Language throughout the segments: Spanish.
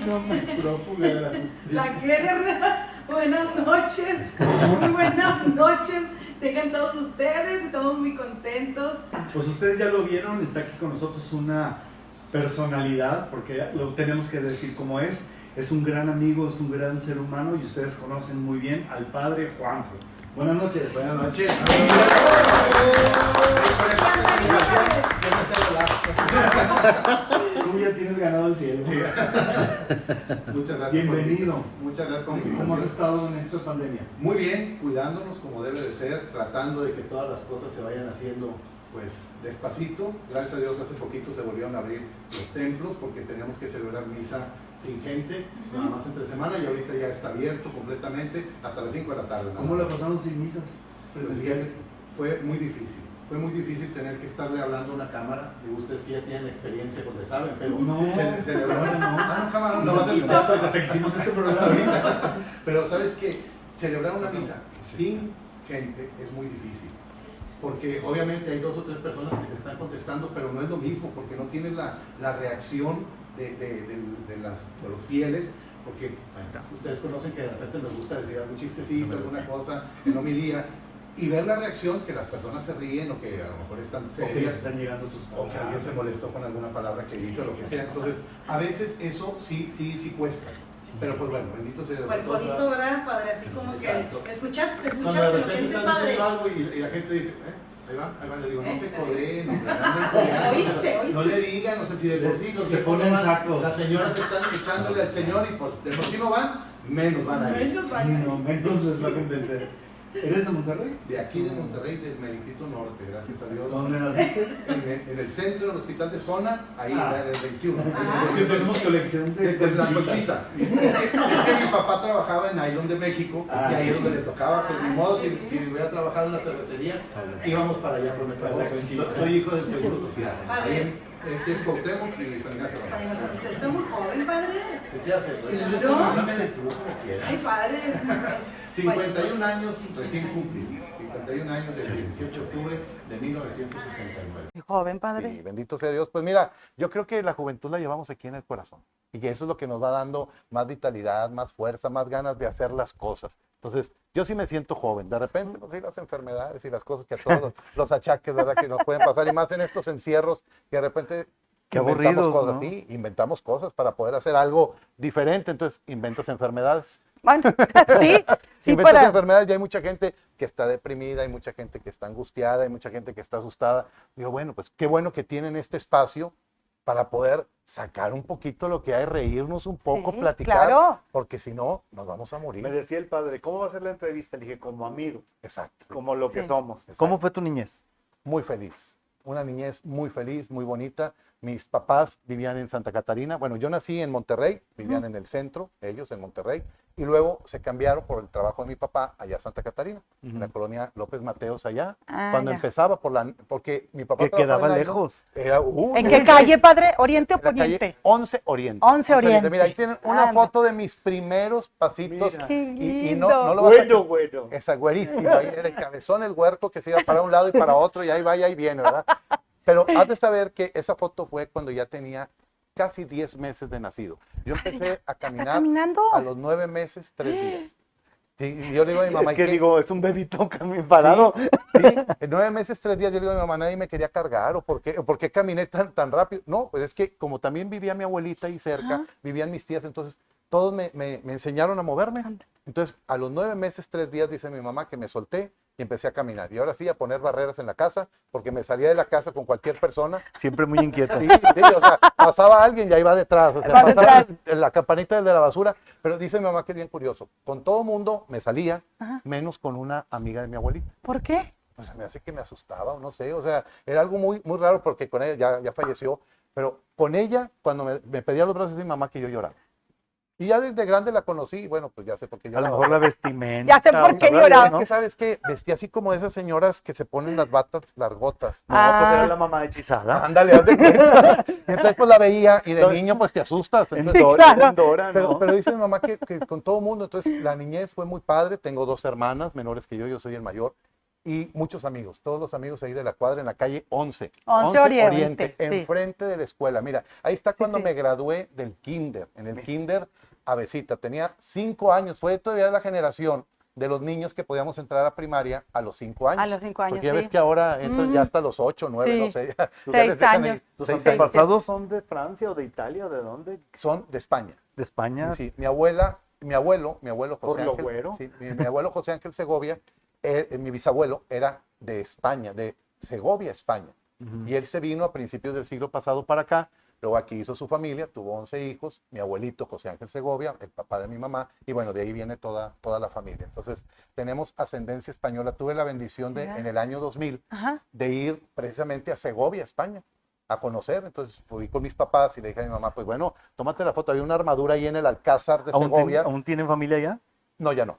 No, prófuga de la justicia. La guerra. Buenas noches. Muy buenas noches. Tengan todos ustedes. Estamos muy contentos. Pues ustedes ya lo vieron, está aquí con nosotros una personalidad, porque lo tenemos que decir como es un gran amigo, es un gran ser humano y ustedes conocen muy bien al padre Juanjo. Buenas noches. Buenas noches. Tú ya tienes ganado el cielo. Muchas gracias. Bienvenido. Muchas gracias por la ¿Cómo has invitación. estado en esta pandemia? Muy bien, cuidándonos como debe de ser, tratando de que todas las cosas se vayan haciendo pues despacito. Gracias a Dios hace poquito se volvieron a abrir los templos porque teníamos que celebrar misa sin gente, nada más entre semana, y ahorita ya está abierto completamente hasta las 5 de la tarde. ¿Cómo lo pasaron sin misas Pues, presenciales? fue muy difícil. Fue muy difícil tener que estarle hablando a una cámara. Digo, ustedes que ya tienen experiencia, pues le saben, pero No, se celebró. no. Ah, no, cámara, no No, vas a hasta que hicimos este programa ahorita. Pero sabes que celebrar una misa sin gente es muy difícil. Porque obviamente hay 2 o 3 personas que te están contestando, pero no es lo mismo, porque no tienes la reacción de los fieles. Porque bueno, ustedes conocen que de repente nos gusta decir algún chistecito, alguna cosa en homilía, y ver la reacción, que las personas se ríen o que a lo mejor están O que les serias, están llegando tus o que palabras. alguien se molestó con alguna palabra que dije o lo que sea. Entonces, a veces eso sí cuesta. Pero pues bueno, bendito sea Dios. O el codito, ¿verdad, padre? Así como Exacto. que escuchaste Cuando de lo que repente dice el están padre. diciendo algo y la gente dice, ahí va, le digo, no se codeen, no ¿Oíste? no le digan, no sé si de por sí los Se de ponen van, sacos. las señoras están echándole al señor y pues de por sí no van, menos van a ir. Menos Sí, van. no, menos les va a convencer. ¿Eres de Monterrey? De aquí de Monterrey, del Meritito Norte, gracias a Dios. ¿Dónde naciste? En el centro del hospital de zona, ahí en el 21. Ah. Es que tenemos colección de De la conchitas. conchita. Es que mi papá trabajaba en Nylon de México y ahí es donde le tocaba, pues ni modo, si hubiera trabajado en la cervecería, íbamos para allá por nuestra Para la conchita. Soy hijo del Seguro Social. Vale. Ahí en Cuauhtémoc y Ignacio. Usted está muy joven, padre. ¿Qué te hace? Sí, Pues, ¿no? háblame tú como quieras. Ay, padre. 51 años recién cumplidos. 51 años del 18 de octubre de 1969. Joven, padre. Sí, bendito sea Dios. Pues mira, yo creo que la juventud la llevamos aquí en el corazón y que eso es lo que nos va dando más vitalidad, más fuerza, más ganas de hacer las cosas. Entonces, yo sí me siento joven. De repente, pues sí, las enfermedades y las cosas que a todos los achaques, ¿verdad? Que nos pueden pasar y más en estos encierros que de repente Qué inventamos aburridos, cosas, ¿no? sí, inventamos cosas para poder hacer algo diferente. Entonces, inventas enfermedades. Bueno, sí, sí, Inventas para... enfermedades y hay mucha gente que está deprimida, hay mucha gente que está angustiada, hay mucha gente que está asustada. Digo, bueno, pues qué bueno que tienen este espacio para poder sacar un poquito lo que hay, reírnos un poco, Sí, platicar, claro. porque si no, nos vamos a Me morir. decía el padre, ¿cómo va a ser la entrevista? Le dije, como amigo, Exacto. como lo que Sí. somos. Exacto. ¿Cómo fue tu niñez? Muy feliz. Una niñez muy feliz, muy bonita. Mis papás vivían en Santa Catarina. Bueno, yo nací en Monterrey, vivían en el centro, ellos en Monterrey, y luego se cambiaron por el trabajo de mi papá allá a Santa Catarina, en la colonia López Mateos allá. Ah, Cuando ya. empezaba porque mi papá Que trabajaba quedaba en Nylon. lejos. Era, ¿En qué calle, padre? ¿Oriente o En la calle poniente? 11 Oriente. 11 Oriente. Mira, ahí tienen una Ah, foto de mis primeros pasitos. Mira. Qué Y lindo. no lo vas a Bueno. esa güerísima, ahí era el cabezón, el huerco que se iba para un lado y para otro, y ahí va y ahí viene, ¿verdad? Pero has de saber que esa foto fue cuando ya tenía casi 10 meses de nacido. Yo empecé a ¿Está caminar caminando? a los 9 meses, 3 días. Y yo le digo a mi mamá, Es que ¿y qué? digo, es un bebito parado. Sí, en 9 meses, 3 días, yo le digo a mi mamá, nadie me quería cargar, o por qué caminé tan rápido. No, pues es que como también vivía mi abuelita ahí cerca, Ajá. vivían mis tías, entonces todos me enseñaron a moverme. Anda. Entonces, a los 9 meses, 3 días, dice mi mamá, que me solté y empecé a caminar. Y ahora sí, a poner barreras en la casa, porque me salía de la casa con cualquier persona. Siempre muy inquieto. Sí, sí, o sea, pasaba alguien y ahí va detrás. O sea, Va pasaba detrás. la campanita del de la basura. Pero dice mi mamá que es bien curioso. Con todo mundo me salía, Ajá. menos con una amiga de mi abuelita. ¿Por qué? O sea, me hace que me asustaba, o no sé, o sea, era algo muy, muy raro porque con ella ya falleció, pero con ella, cuando me pedía los brazos de mi mamá, que yo lloraba. Y ya desde grande la conocí, y bueno, pues ya sé por qué A lloraba. lo mejor la vestimenta. Ya sé por qué ¿sabes? lloraba. Es que, ¿sabes qué? Vestía así como esas señoras que se ponen las batas largotas. No, pues Ah. era la mamá hechizada. Ándale, haz de cuenta. Y entonces pues la veía y de No. niño pues te asustas. En Entonces, Dora, claro. en Dora, ¿no? pero dice mi mamá que con todo mundo, entonces la niñez fue muy padre. Tengo 2 hermanas menores que yo soy el mayor. y muchos amigos, todos los amigos ahí de la cuadra en la calle 11. 11 Oriente, sí. Enfrente de la escuela. Mira, ahí está cuando sí. me gradué del kinder. En el kinder, Avesita, tenía 5 años, fue todavía la generación de los niños que podíamos entrar a primaria a los 5 años. A los 5 años, Porque ya sí. ves que ahora entran ya hasta los 8, 9, Sí. no sé. Ya 6 les dejan ahí. años. ¿Tus 6 años. antepasados son de Francia o de Italia o de dónde? Son de España. ¿De España? Sí, mi abuelo José ¿Por lo Ángel. güero? Sí, mi abuelo José Ángel Segovia, mi bisabuelo era de España, de Segovia, España. Ujú. Y él se vino a principios del siglo pasado para acá. Luego aquí hizo su familia, tuvo 11 hijos, mi abuelito José Ángel Segovia, el papá de mi mamá, y bueno, de ahí viene toda la familia. Entonces, tenemos ascendencia española. Tuve la bendición de, Mira. en el año 2000, Ajá. de ir precisamente a Segovia, España, a conocer. Entonces, fui con mis papás y le dije a mi mamá, pues bueno, tómate la foto. Había una armadura ahí en el Alcázar de Segovia. ¿Aún tienen familia allá? No, ya no,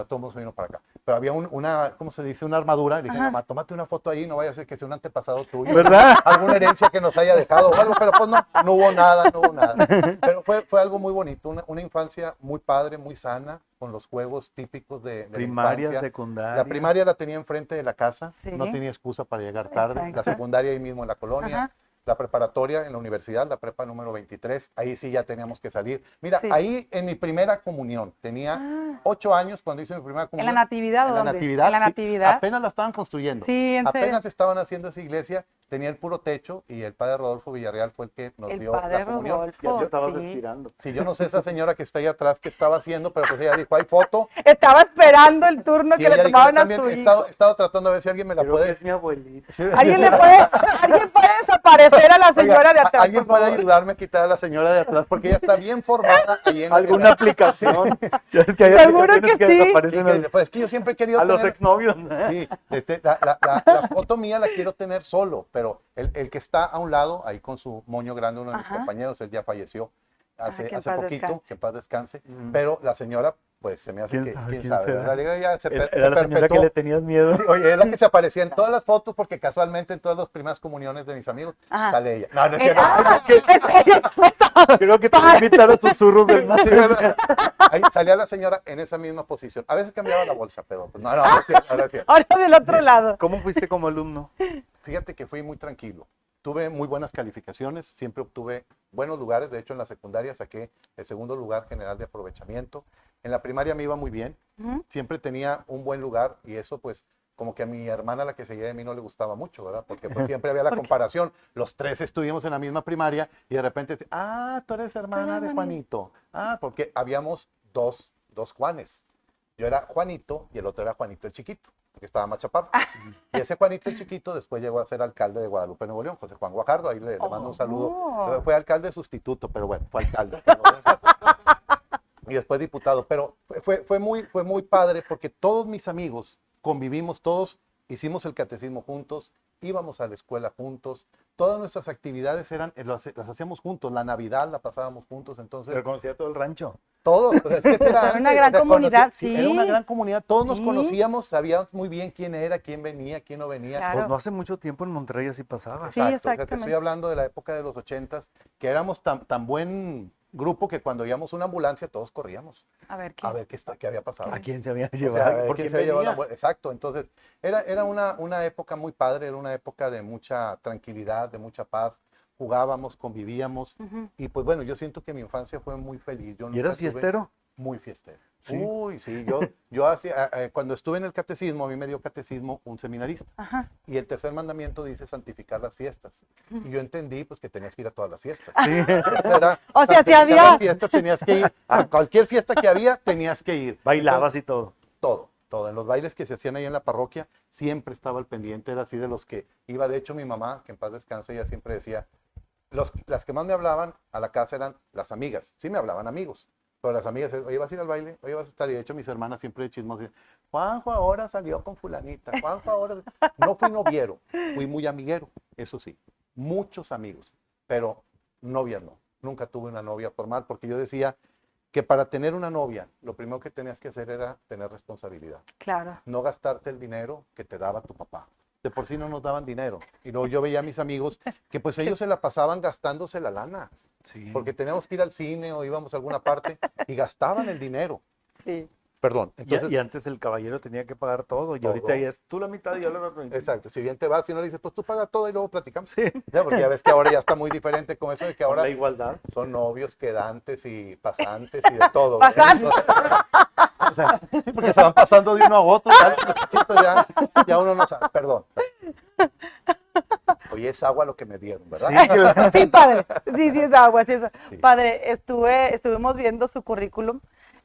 todos vino para acá. Pero había una, ¿cómo se dice? Una armadura. Le dije, Ajá. mamá, tómate una foto ahí, no vaya a ser que sea un antepasado tuyo. ¿Verdad? Alguna herencia que nos haya dejado o algo, pero pues no hubo nada, no hubo nada. Pero fue algo muy bonito, una infancia muy padre, muy sana, con los juegos típicos de la Primaria, infancia. secundaria. La primaria la tenía enfrente de la casa, Sí. no tenía excusa para llegar tarde. La Exacto. secundaria ahí mismo en la colonia. Ajá. La preparatoria en la universidad, la prepa número 23, ahí sí ya teníamos que salir. Mira, Sí. ahí en mi primera comunión, tenía 8 años cuando hice mi primera ¿En comunión. la Natividad o En la dónde? Natividad, En la sí, Natividad. apenas la estaban construyendo. Sí, en serio. Apenas estaban haciendo esa iglesia, tenía el puro techo y el padre Rodolfo Villarreal fue el que nos El dio padre la comunión. Rodolfo. Ya te estabas sí. respirando. Sí, yo no sé esa señora que está ahí atrás qué estaba haciendo, pero pues ella dijo, hay foto. Estaba esperando el turno Sí, que le ella dijo, tomaban yo a también su he hijo. estado tratando de ver si alguien me la Creo que puede... es mi abuelita. ¿Alguien puede desaparecer a la señora Oiga, de atrás, ¿alguien por puede favor? ayudarme a quitar a la señora de atrás? Porque ella está bien formada ahí en la... ¿Alguna aplicación? Ya es que hay Seguro aplicaciones que sí. desaparecen Sí, pues es que yo siempre he querido a los tener... exnovios. Sí, la foto mía la quiero tener solo, pero el que está a un lado, ahí con su moño grande, uno de mis Ajá. compañeros, él ya falleció hace que en hace paz poquito, descanse. que en paz descanse, Mm. pero la señora, pues se me hace ¿Quién que, sabe, quién quién sabe, será? ¿verdad? Digo, ya se Era se la señora que perpetuó. le tenías miedo. Oye, es la que se aparecía en todas las fotos porque casualmente en todas las primeras comuniones de mis amigos Ajá. sale ella. No, no es cierto. ¿En serio? Creo que te voy a invitar a susurros del mar. Sí, ¿verdad? Ahí salía la señora en esa misma posición. A veces cambiaba la bolsa, pero pues, no es cierto, no es cierto. Ahora del otro lado. ¿Cómo fuiste como alumno? Fíjate que fui muy tranquilo. Tuve muy buenas calificaciones, siempre obtuve buenos lugares. De hecho, en la secundaria saqué el segundo lugar general de aprovechamiento. En la primaria me iba muy bien, Ujú. siempre tenía un buen lugar y eso pues como que a mi hermana, la que seguía de mí, no le gustaba mucho, ¿verdad? Porque pues siempre había la ¿Por qué? comparación. Los tres estuvimos en la misma primaria y de repente, tú eres hermana de hermanito. Juanito. Porque habíamos dos Juanes. Yo era Juanito y el otro era Juanito el chiquito, porque estaba más chaparro. Y ese Juanito el chiquito después llegó a ser alcalde de Guadalupe, Nuevo León, José Juan Guajardo, ahí le mando un saludo. Oh. Fue alcalde sustituto, pero bueno, fue alcalde. Y después diputado, pero fue muy padre porque todos mis amigos convivimos, todos hicimos el catecismo juntos, íbamos a la escuela juntos, todas nuestras actividades las hacíamos juntos, la Navidad la pasábamos juntos, entonces Pero conocía todo el rancho. todos, pues es que era Era una antes, gran o sea, comunidad, sí. Era una gran comunidad, todos nos Sí. conocíamos, sabíamos muy bien quién era, quién venía, quién no venía. Claro. Pues no hace mucho tiempo en Monterrey así pasaba. Sí, Exacto, o sea, te exactamente. estoy hablando de la época de los 80s, que éramos tan buen grupo que cuando íbamos una ambulancia todos corríamos A ver qué. a ver qué había pasado. ¿A quién se había O sea, llevado? a ver ¿Por quién quién se había llevado la venía? ambulancia. Exacto, entonces era una época muy padre, era una época de mucha tranquilidad, de mucha paz. Jugábamos, convivíamos Ujú. y pues bueno, yo siento que mi infancia fue muy feliz. Yo ¿Y nunca eras tuve- fiestero? Muy fiestero. Sí. Uy, sí, yo hacía, cuando estuve en el catecismo, a mí me dio catecismo un seminarista. Ajá. Y el tercer mandamiento dice santificar las fiestas. Y yo entendí pues que tenías que ir a todas las fiestas. Sí. Eso era, O sea, si santificar había- las fiestas tenías que ir. A cualquier fiesta que había, tenías que ir. Bailabas y todo. Todo. En los bailes que se hacían ahí en la parroquia, siempre estaba al pendiente, era así de los que iba. De hecho, mi mamá, que en paz descanse, ella siempre decía, las que más me hablaban a la casa eran las amigas. Sí me hablaban amigos, pero las amigas, oye, ¿vas a ir al baile? Oye, ¿vas a estar? Y de hecho, mis hermanas siempre de chismos, Juanjo ahora salió con fulanita, Juanjo ahora... No fui noviero, fui muy amiguero, eso sí, muchos amigos, pero novias no. Nunca tuve una novia formal porque yo decía que para tener una novia, lo primero que tenías que hacer era tener responsabilidad. Claro. No gastarte el dinero que te daba tu papá. De por sí no nos daban dinero. Y luego yo veía a mis amigos que pues ellos se la pasaban gastándose la lana. Sí. Porque teníamos que ir al cine o íbamos a alguna parte y gastaban el dinero. Sí. Perdón. Y, Entonces, y antes el caballero tenía que pagar todo, y Todo. ahorita ya es tú la mitad y yo la otra. exacto, si bien te vas y no le dices, pues tú pagas todo y luego platicamos. Sí, Ya, porque ya ves que ahora ya está muy diferente con eso de que por ahora la igualdad. son novios, quedantes y pasantes y de todo. ¿verdad? Pasantes. O sea, sí, porque se van pasando de uno a otro, ¿sabes? Los chichitos ya uno no sabe. Perdón. Oye, es agua lo que me dieron, ¿verdad? Sí, claro. Sí, padre. Sí, sí, es agua, sí es agua. Sí. Padre, estuvimos viendo su currículum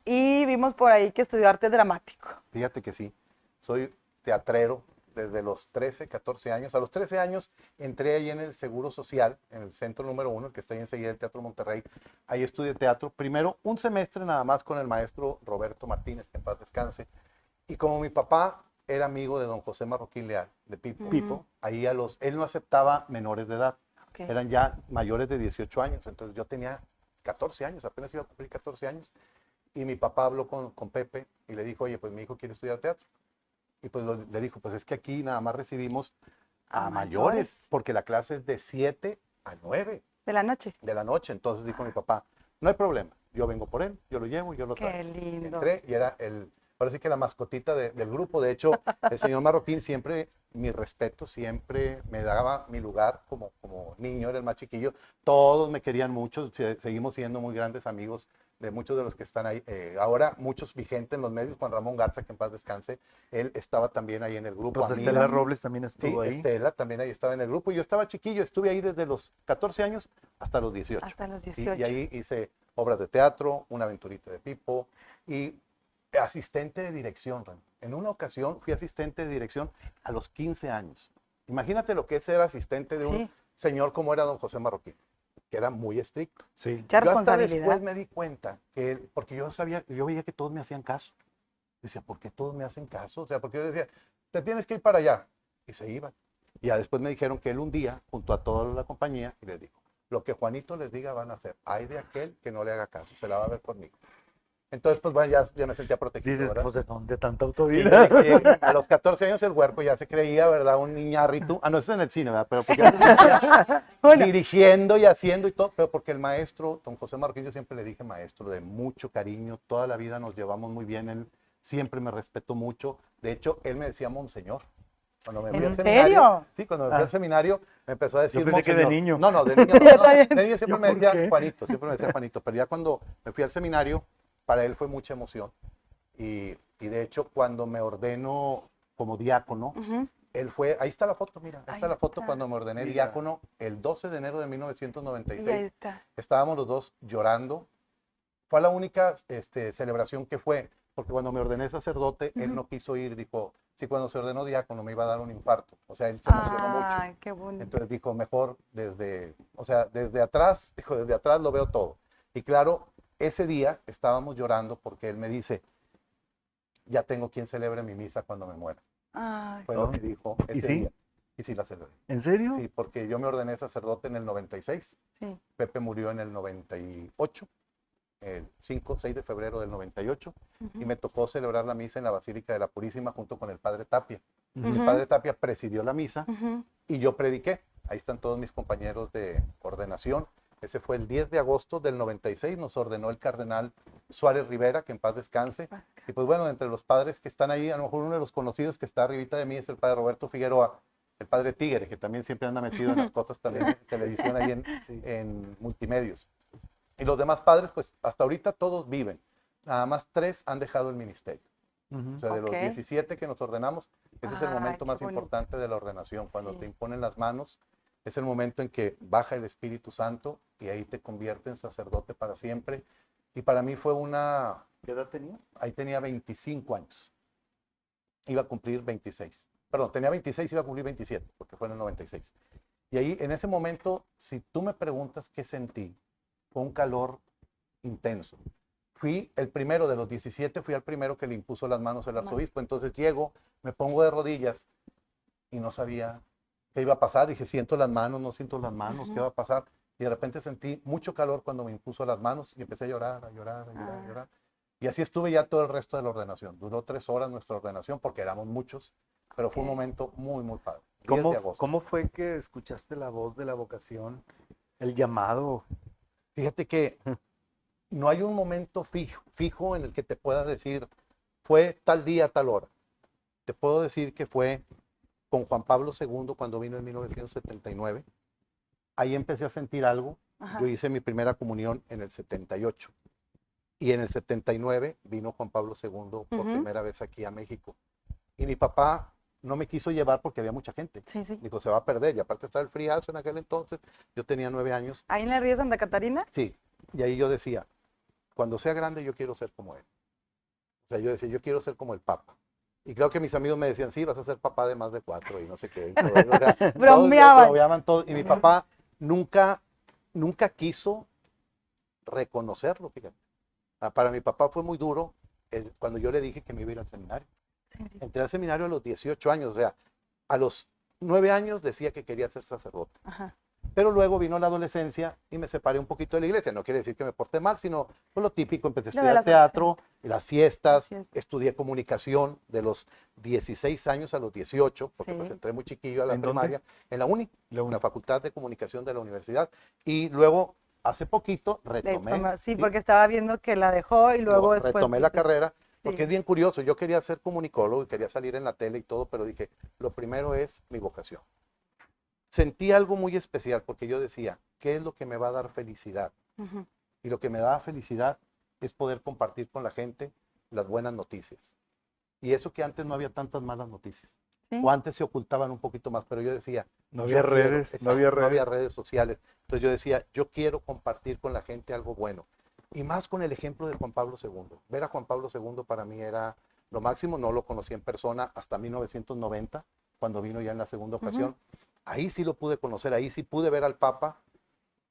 y vimos por ahí que estudió arte dramático. Fíjate que sí, soy teatrero desde los 13, 14 años. A los 13 años entré ahí en el Seguro Social, en el centro número 1, el que está ahí enseguida del Teatro Monterrey. Ahí estudié teatro, primero un semestre nada más con el maestro Roberto Martínez, que en paz descanse. Y como mi papá era amigo de don José Marroquín Leal, de Pipo, Pipo. ahí él no aceptaba menores de edad, Ok. eran ya mayores de 18 años. Entonces yo tenía 14 años, apenas iba a cumplir 14 años. Y mi papá habló con Pepe y le dijo, oye, pues mi hijo quiere estudiar teatro. Y pues le dijo, pues es que aquí nada más recibimos a A mayores, mayores. porque la clase es de 7 a 9 De la noche. de la noche. Entonces dijo mi papá, no hay problema, yo vengo por él, yo lo llevo, yo lo Qué traigo. lindo. Entré y era ahora sí que la mascotita del grupo. De hecho, el señor Marroquín siempre, mi respeto, siempre me daba mi lugar como niño, era el más chiquillo. Todos me querían mucho, seguimos siendo muy grandes amigos de muchos de los que están ahí. Ahora muchos vigentes en los medios, Juan Ramón Garza, que en paz descanse, él estaba también ahí en el grupo. Pues Amira, Estela Robles también sí, estuvo ahí. Estela también ahí estaba en el grupo. Y yo estaba chiquillo, estuve ahí desde los 14 años hasta los 18. Hasta los Sí, 18. y ahí hice obras de teatro, Una aventurita de Pipo y asistente de dirección, Ren. En una ocasión fui asistente de dirección a los 15 años. Imagínate lo que es ser asistente de un Sí. señor como era don José Marroquín, que era muy estricto. Sí. Mucha Yo hasta responsabilidad. después me di cuenta que porque yo veía que todos me hacían caso. Decía, ¿por qué todos me hacen caso? O sea, porque yo decía, te tienes que ir para allá. Y se iban. Y ya después me dijeron que él un día, junto a toda la compañía, y les dijo, lo que Juanito les diga van a hacer. Hay de aquel que no le haga caso, se la va a ver conmigo. Entonces, pues bueno, ya me sentía protegido, Dices, ¿verdad? pues de dónde tanta Sí, autoridad. a los 14 años el huerco ya se creía, ¿verdad? Un niñarrito. Ah, no, eso es en el cine, ¿verdad? Pero porque ya se sentía Bueno, dirigiendo y haciendo y todo. Pero porque el maestro, don José Marroquín, yo siempre le dije maestro, de mucho cariño. Toda la vida nos llevamos muy bien. Él siempre me respetó mucho. De hecho, él me decía monseñor. Cuando me fui ¿en al seminario, serio? sí, cuando me fui al seminario, me empezó a decir pensé que de monseñor. niño. No, de niño, Yo no, también. de niño siempre ¿Yo me por decía qué? Juanito, siempre me decía Juanito. Pero ya cuando me fui al seminario, para él fue mucha emoción. Y de hecho, cuando me ordeno como diácono, Ujú. él fue, ahí está la foto, mira, ahí Ahí está la foto está. cuando me ordené Mira. diácono el 12 de enero de Y ahí 1996. está. Estábamos los dos llorando. Fue la única celebración que fue, porque cuando me ordené sacerdote, él Ujú. no quiso ir, dijo, si cuando se ordenó diácono me iba a dar un infarto. O sea, él se emocionó mucho. Ay, qué bonito. Entonces dijo, mejor desde atrás, dijo, desde atrás lo veo todo. Y claro, ese día estábamos llorando porque él me dice, ya tengo quien celebre mi misa cuando me muera. Ay, Fue lo que dijo ¿Y ese sí? día. Y sí la celebré. ¿En serio? Sí, porque yo me ordené sacerdote en el 96. sí. Pepe murió en el 98, el 6 de febrero del 98. Ujú. Y me tocó celebrar la misa en la Basílica de la Purísima junto con el padre Tapia. Ujú. El padre Tapia presidió la misa Ujú. y yo prediqué. Ahí están todos mis compañeros de ordenación. Ese fue el 10 de agosto del 96. Nos ordenó el cardenal Suárez Rivera, que en paz descanse. Y pues bueno, entre los padres que están ahí, a lo mejor uno de los conocidos que está arribita de mí es el padre Roberto Figueroa, el padre Tigre, que también siempre anda metido en las cosas también en televisión, ahí Sí. en multimedios. Y los demás padres, pues hasta ahorita todos viven. Nada más 3 han dejado el ministerio. Ujú. O sea, de los Ok. 17 que nos ordenamos, ese es el Ay, momento qué más bonito. importante de la ordenación. Cuando Sí. te imponen las manos, es el momento en que baja el Espíritu Santo y ahí te convierte en sacerdote para siempre. Y para mí fue ¿Qué edad tenía? ahí tenía 25 años. Iba a cumplir 26. Perdón, tenía 26, iba a cumplir 27, porque fue en el 96. Y ahí, en ese momento, si tú me preguntas qué sentí, fue un calor intenso. Fui el primero de los 17, fui al primero que le impuso las manos el arzobispo. Entonces llego, me pongo de rodillas y no sabía qué iba a pasar. Dije, siento las manos, no siento las manos, ¿qué va a pasar? Y de repente sentí mucho calor cuando me impuso las manos y empecé a llorar, a llorar, a llorar, a llorar. Y así estuve ya todo el resto de la ordenación. Duró 3 horas nuestra ordenación porque éramos muchos, pero fue un Ok. momento muy, muy padre. 10 de agosto. ¿Cómo fue que escuchaste la voz de la vocación, el llamado? Fíjate que no hay un momento fijo en el que te pueda decir, fue tal día, tal hora. Te puedo decir que fue con Juan Pablo II cuando vino en 1979. Ahí empecé a sentir algo. Ajá. Yo hice mi primera comunión en el 78. Y en el 79 vino Juan Pablo II por primera vez aquí a México. Y mi papá no me quiso llevar porque había mucha gente. Sí, sí. Dijo, se va a perder. Y aparte estaba el friazo en aquel entonces. Yo tenía 9 años. ¿Ahí en el río Santa Catarina? Sí. Y ahí yo decía, cuando sea grande yo quiero ser como él. O sea, yo decía, yo quiero ser como el Papa. Y creo que mis amigos me decían, sí, vas a ser papá de más de 4 y no sé qué. Y todo eso. O sea, Bromeaban. bromeaban todos. Y mi papá nunca quiso reconocerlo, fíjate. Para mi papá fue muy duro cuando yo le dije que me iba a ir al seminario. Sí. Entré al seminario a los 18 años, o sea, a los 9 años decía que quería ser sacerdote. Ajá. Pero luego vino la adolescencia y me separé un poquito de la iglesia. No quiere decir que me porté mal, sino pues, lo típico. Empecé a Lo de estudiar las teatro, las fiestas, Las fiestas. estudié comunicación de los 16 años a los 18, porque Sí. pues entré muy chiquillo a la ¿En dónde? primaria, en la UNI, La en la Facultad de Comunicación de la universidad. Y luego, hace poquito, retomé. Sí, porque estaba viendo que la dejó y luego después. retomé la carrera, porque Sí. es bien curioso. Yo quería ser comunicólogo y quería salir en la tele y todo, pero dije, lo primero es mi vocación. Sentí algo muy especial porque yo decía, ¿qué es lo que me va a dar felicidad? Ujú. Y lo que me da felicidad es poder compartir con la gente las buenas noticias. Y eso que antes no había tantas malas noticias. Sí. O antes se ocultaban un poquito más, pero yo decía, No yo había quiero- redes, exacto, no había redes. redes sociales. Entonces yo decía, yo quiero compartir con la gente algo bueno. Y más con el ejemplo de Juan Pablo II. Ver a Juan Pablo II para mí era lo máximo. No lo conocí en persona hasta 1990, cuando vino ya en la segunda ocasión. Ahí sí lo pude conocer, ahí sí pude ver al Papa.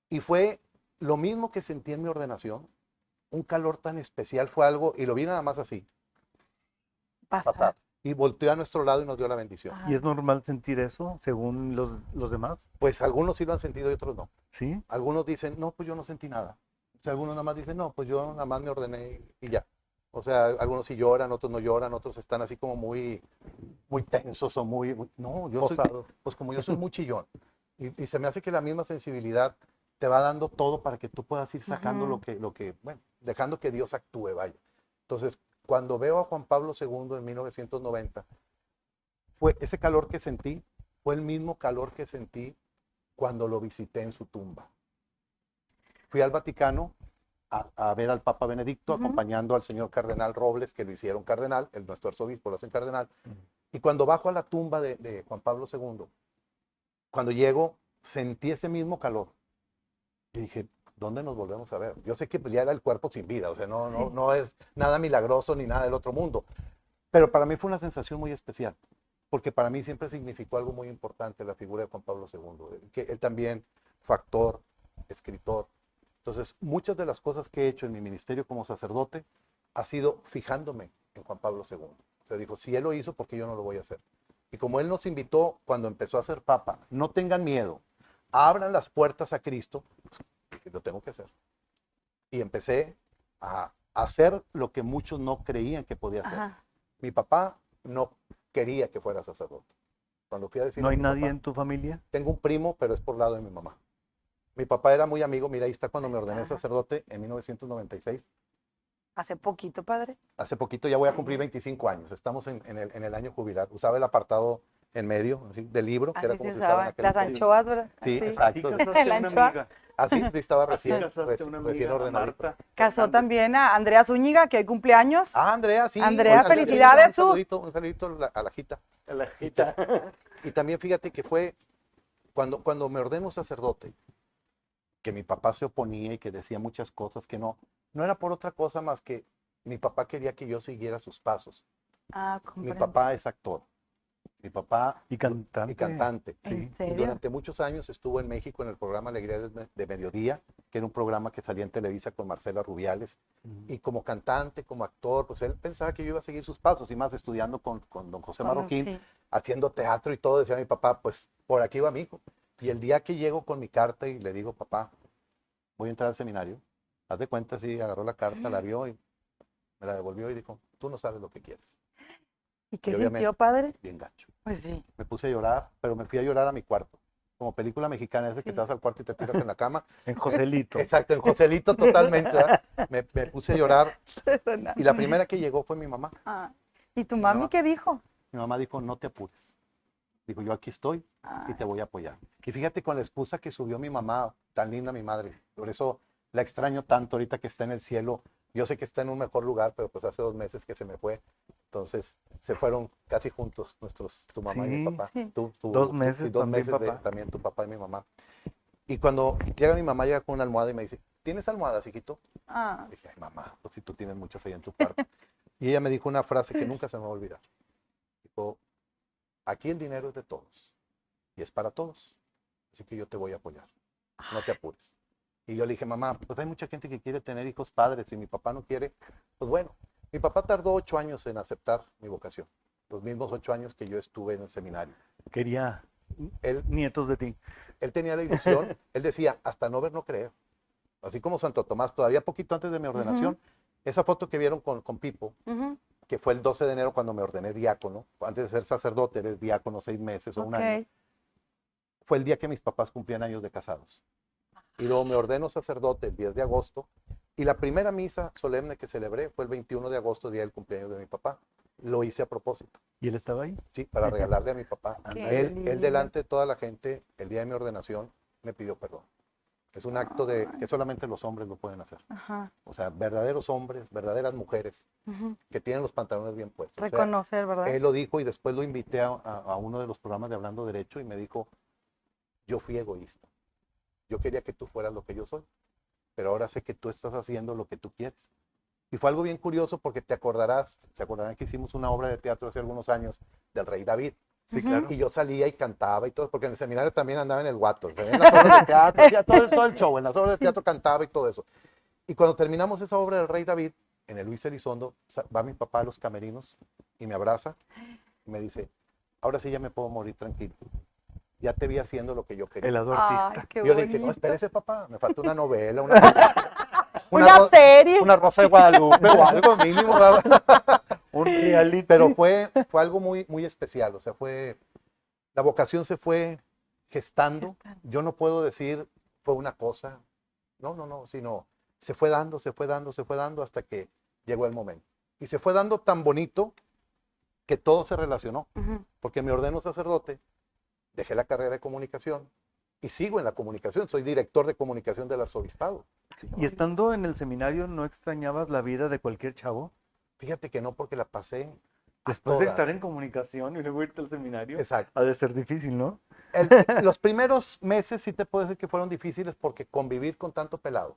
Y fue lo mismo que sentí en mi ordenación. Un calor tan especial fue algo, y lo vi nada más así, pasar. Y volteó a nuestro lado y nos dio la bendición. Ajá. ¿Y es normal sentir eso según los demás? Pues algunos sí lo han sentido y otros no. ¿Sí? Algunos dicen, no, pues yo no sentí nada. O sea, algunos nada más dicen, no, pues yo nada más me ordené y ya. O sea, algunos sí lloran, otros no lloran, otros están así como muy tensos o no, yo soy, Posados. pues como yo soy muy chillón. Y se me hace que la misma sensibilidad te va dando todo para que tú puedas ir sacando Ujú. bueno, dejando que Dios actúe, vaya. Entonces, cuando veo a Juan Pablo II en 1990, ese calor que sentí, fue el mismo calor que sentí cuando lo visité en su tumba. Fui al Vaticano a ver al Papa Benedicto, acompañando al señor cardenal Robles, que lo hicieron cardenal, nuestro arzobispo lo hacen cardenal. Y cuando bajo a la tumba de Juan Pablo II, cuando llego, sentí ese mismo calor. Y dije, ¿dónde nos volvemos a ver? Yo sé que pues, ya era el cuerpo sin vida, o sea, no es nada milagroso ni nada del otro mundo. Pero para mí fue una sensación muy especial, porque para mí siempre significó algo muy importante la figura de Juan Pablo II, que él también fue actor, escritor. Entonces, muchas de las cosas que he hecho en mi ministerio como sacerdote ha sido fijándome en Juan Pablo II. O sea, dijo, si él lo hizo, ¿por qué yo no lo voy a hacer? Y como él nos invitó cuando empezó a ser papa, no tengan miedo, abran las puertas a Cristo, pues, lo tengo que hacer. Y empecé a hacer lo que muchos no creían que podía hacer. Ajá. Mi papá no quería que fuera sacerdote. Cuando fui a decirle ¿No hay a mi nadie papá, en tu familia? tengo un primo, pero es por lado de mi mamá. Mi papá era muy amigo, mira, ahí está cuando me ordené Ajá. sacerdote en 1996. Hace poquito, padre. Hace poquito ya voy a cumplir 25 años, estamos en el año jubilar. Usaba el apartado en medio, así, del libro, que Así era como se se usaba en usaba. aquel Las entonces. anchoas, ¿verdad? Sí, Así. exacto. Así casaste La a una anchoa. amiga. Así sí, estaba Así recién, casaste a una recién amiga, a ordenadito. Marta Casó Hernández. también a Andrea Zúñiga, que hoy cumpleaños. Ah, Andrea, sí. Andrea, oiga, felicidades, un saludito a la Jita. A la jita. Y también fíjate que fue cuando me ordeno sacerdote, que mi papá se oponía y que decía muchas cosas que no era por otra cosa más que mi papá quería que yo siguiera sus pasos. Ah, Mi comprendo. papá es actor, mi papá Y cantante. y cantante. ¿En Y serio? durante muchos años estuvo en México en el programa Alegría de Mediodía, que era un programa que salía en Televisa con Marcela Rubiales. Y como cantante, como actor, pues él pensaba que yo iba a seguir sus pasos, y más estudiando con don José Marroquín, Sí. haciendo teatro y todo. Decía mi papá, pues por aquí va mi hijo. Y el día que llego con mi carta y le digo, papá, voy a entrar al seminario, haz de cuenta, sí, agarró la carta, la vio y me la devolvió y dijo, tú no sabes lo que quieres. ¿Y qué Y obviamente, sintió, padre? bien gacho. Pues sí. Me puse a llorar, pero me fui a llorar a mi cuarto. como película mexicana, esa que te vas al cuarto y te tiras en la cama. En Joselito. Exacto, en Joselito totalmente, ¿verdad? Me puse a llorar Suena. y la primera que llegó fue mi mamá. Ah, ¿y tu mami mamá. qué dijo? Mi mamá dijo, no te apures. Dijo, yo aquí estoy y Ay, te voy a apoyar. Y fíjate con la excusa que subió mi mamá, tan linda mi madre. Por eso la extraño tanto ahorita que está en el cielo. Yo sé que está en un mejor lugar, pero pues hace 2 meses que se me fue. Entonces se fueron casi juntos tu mamá y mi Sí, papá. sí. 2 meses y 2 también, meses papá. también tu papá y mi mamá. Y cuando llega mi mamá, llega con una almohada y me dice, ¿tienes almohadas, hijito? Ah, Dije, ay mamá, pues si tú tienes muchas ahí en tu cuarto. Y ella me dijo una frase que nunca se me va a olvidar. Dijo, aquí el dinero es de todos y es para todos. Así que yo te voy a apoyar. No te apures. Y yo le dije, mamá, pues hay mucha gente que quiere tener hijos padres y mi papá no quiere. Pues bueno, mi papá tardó 8 años en aceptar mi vocación. Los mismos 8 años que yo estuve en el seminario. Quería Él, nietos de ti. él tenía la ilusión, él decía, hasta no ver, no creer. Así como Santo Tomás, todavía poquito antes de mi ordenación, esa foto que vieron con Pipo, ujú, que fue el 12 de enero cuando me ordené diácono, antes de ser sacerdote, eres diácono 6 meses o un año, ok. fue el día que mis papás cumplían años de casados. Y luego me ordeno sacerdote el 10 de agosto, y la primera misa solemne que celebré fue el 21 de agosto, día del cumpleaños de mi papá. Lo hice a propósito, ¿Y él estaba ahí? sí, para regalarle a mi papá. Qué Él lindo. delante de toda la gente, el día de mi ordenación, me pidió perdón. Es un acto de que solamente los hombres lo pueden hacer. Ajá, O sea, verdaderos hombres, verdaderas mujeres ujú. que tienen los pantalones bien puestos. O sea, Reconocer, ¿verdad? él lo dijo y después lo invité a uno de los programas de Hablando Derecho y me dijo, yo fui egoísta. Yo quería que tú fueras lo que yo soy, pero ahora sé que tú estás haciendo lo que tú quieres. Y fue algo bien curioso porque se acordarán que hicimos una obra de teatro hace algunos años del Rey David. Sí, Ujú. claro. Y yo salía y cantaba y todo, porque en el seminario también andaba en el guato. O sea, en las obras de teatro, hacía todo el show, en las obras de teatro cantaba y todo eso. Y cuando terminamos esa obra del Rey David, en el Luis Elizondo, va mi papá a los camerinos y me abraza y me dice, ahora sí ya me puedo morir tranquilo. Ya te vi haciendo lo que yo quería. El Ay, artista. qué Y yo le dije, no, bonito. espérese papá, me falta una novela, Una serie. una Rosa de Guadalupe o algo mínimo. Un reality. Pero fue algo muy, muy especial, o sea, la vocación se fue gestando. Yo no puedo decir fue una cosa, no, sino se fue dando, se fue dando, se fue dando hasta que llegó el momento. Y se fue dando tan bonito que todo se relacionó, Ujú. porque me ordeno sacerdote, dejé la carrera de comunicación y sigo en la comunicación, soy director de comunicación del arzobispado. Sí. Y estando en el seminario, ¿no extrañabas la vida de cualquier chavo? Fíjate que no, porque la pasé a Después de toda. estar en comunicación y luego irte al seminario, Exacto. ha de ser difícil, ¿no? Los primeros meses sí te puedo decir que fueron difíciles porque convivir con tanto pelado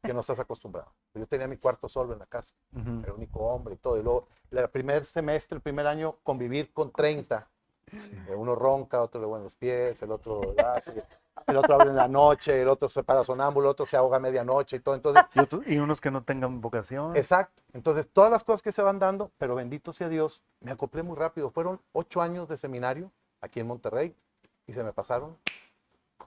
que no estás acostumbrado. Yo tenía mi cuarto solo en la casa, Ujú. era el único hombre y todo. Y luego, el primer semestre, el primer año, convivir con 30. Uno ronca, otro le huele los pies, el otro hace, el otro habla en la noche, el otro se para sonámbulo, el otro se ahoga a medianoche y todo. Entonces, Y unos que no tengan vocación. exacto. Entonces, todas las cosas que se van dando, pero bendito sea Dios, me acoplé muy rápido. Fueron 8 años de seminario aquí en Monterrey y se me pasaron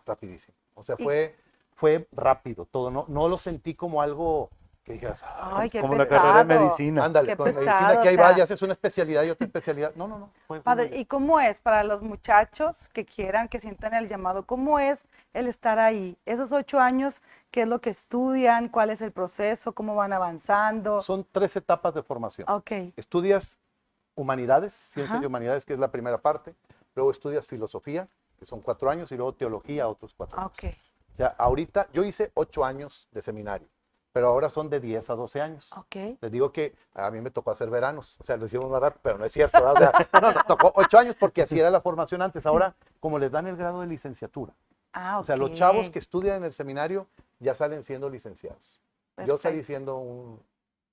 rapidísimo. O sea, fue rápido todo. No lo sentí como algo que dijeras, Ay, qué Como pesado. la carrera de medicina. ándale, qué con pesado, medicina que ahí o sea. va, ya haces una especialidad y otra especialidad. No. Fue muy Padre, bien. ¿y cómo es para los muchachos que quieran, que sientan el llamado? ¿Cómo es el estar ahí? Esos 8 años, ¿qué es lo que estudian? ¿Cuál es el proceso? ¿Cómo van avanzando? Son 3 etapas de formación. Ok, Estudias humanidades, ciencias Ajá. y humanidades, que es la primera parte. Luego estudias filosofía, que son 4 años, y luego teología, otros 4 años. ok, O sea, ahorita yo hice 8 años de seminario, pero ahora son de 10 a 12 años. ok. Les digo que a mí me tocó hacer veranos, o sea, les decimos más rápido, pero no es cierto, ¿verdad? O sea, no, nos tocó 8 años porque así era la formación antes. Ahora, como les dan el grado de licenciatura, Ah, o sea, los ok. chavos que estudian en el seminario ya salen siendo licenciados. Yo salí Perfecto. siendo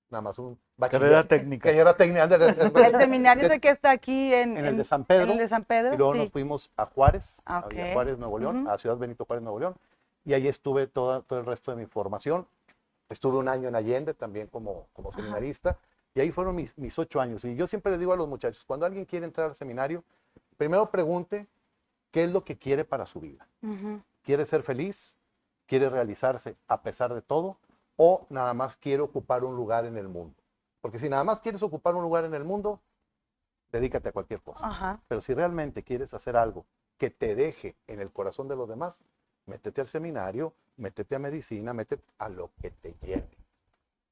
nada más un Carrera bachiller. técnica. Que yo era técnica. El seminario es el que está aquí en el de San Pedro. En el de San Pedro, Y luego sí. nos fuimos a Juárez, Ah, a ok. Villa Juárez, Nuevo León, Ujú. a Ciudad Benito Juárez, Nuevo León. Y ahí estuve todo el resto de mi formación. Estuve un año en Allende también como seminarista. Y ahí fueron mis 8 años. Y yo siempre les digo a los muchachos, cuando alguien quiere entrar al seminario, primero pregunte qué es lo que quiere para su vida. Ujú. ¿Quiere ser feliz? ¿Quiere realizarse a pesar de todo? ¿O nada más quiere ocupar un lugar en el mundo? Porque si nada más quieres ocupar un lugar en el mundo, dedícate a cualquier cosa. Ajá. Pero si realmente quieres hacer algo que te deje en el corazón de los demás, métete al seminario, métete a medicina, métete a lo que te llene,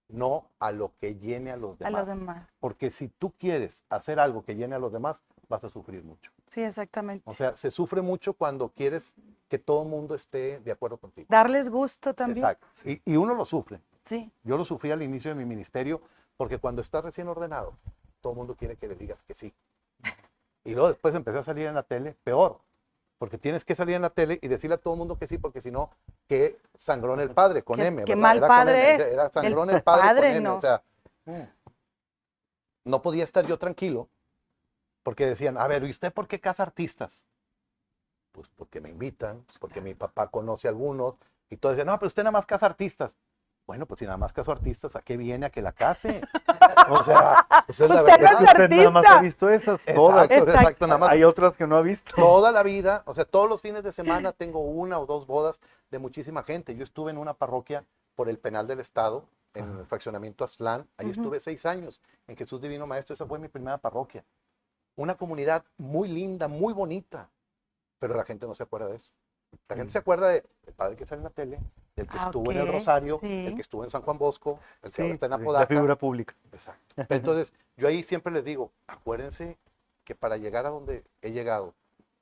no a lo que llene a los A los demás. demás. Porque si tú quieres hacer algo que llene a los demás, vas a sufrir mucho. Sí, exactamente. O sea, se sufre mucho cuando quieres que todo el mundo esté de acuerdo contigo. Darles gusto también. Exacto. Y uno lo sufre. Sí. Yo lo sufrí al inicio de mi ministerio porque cuando estás recién ordenado, todo el mundo quiere que le digas que sí. Y luego después empecé a salir en la tele, peor, porque tienes que salir en la tele y decirle a todo el mundo que sí, porque si no, que sangrón el padre con Qué- M, qué ¿verdad? mal Era con padre M, es. era sangrón El el padre, padre, con M, no. o sea, no podía estar yo tranquilo porque decían, a ver, ¿y usted por qué casa artistas? Pues porque me invitan, porque mi papá conoce a algunos, y todos decían, no, pero usted nada más casa artistas. Bueno, pues si nada más caso artistas, ¿a qué viene a que la case? O sea, esa es la Usted no verdad. es Usted nada más ha artista. visto esas, todas. Exacto, exacto, nada más Hay otras que no ha visto. toda la vida, o sea, todos los fines de semana tengo una o dos bodas de muchísima gente. Yo estuve en una parroquia por el penal del Estado, en el fraccionamiento Aztlán. Ahí Ujú. estuve 6 años, en Jesús Divino Maestro. Esa fue mi primera parroquia. Una comunidad muy linda, muy bonita, pero la gente no se acuerda de eso. La gente se acuerda del padre que sale en la tele, del que estuvo en el Ok, Rosario, sí. el que estuvo en San Juan Bosco, el que ahora está en la Apodaca. figura pública. Exacto. Entonces, yo ahí siempre les digo, acuérdense que para llegar a donde he llegado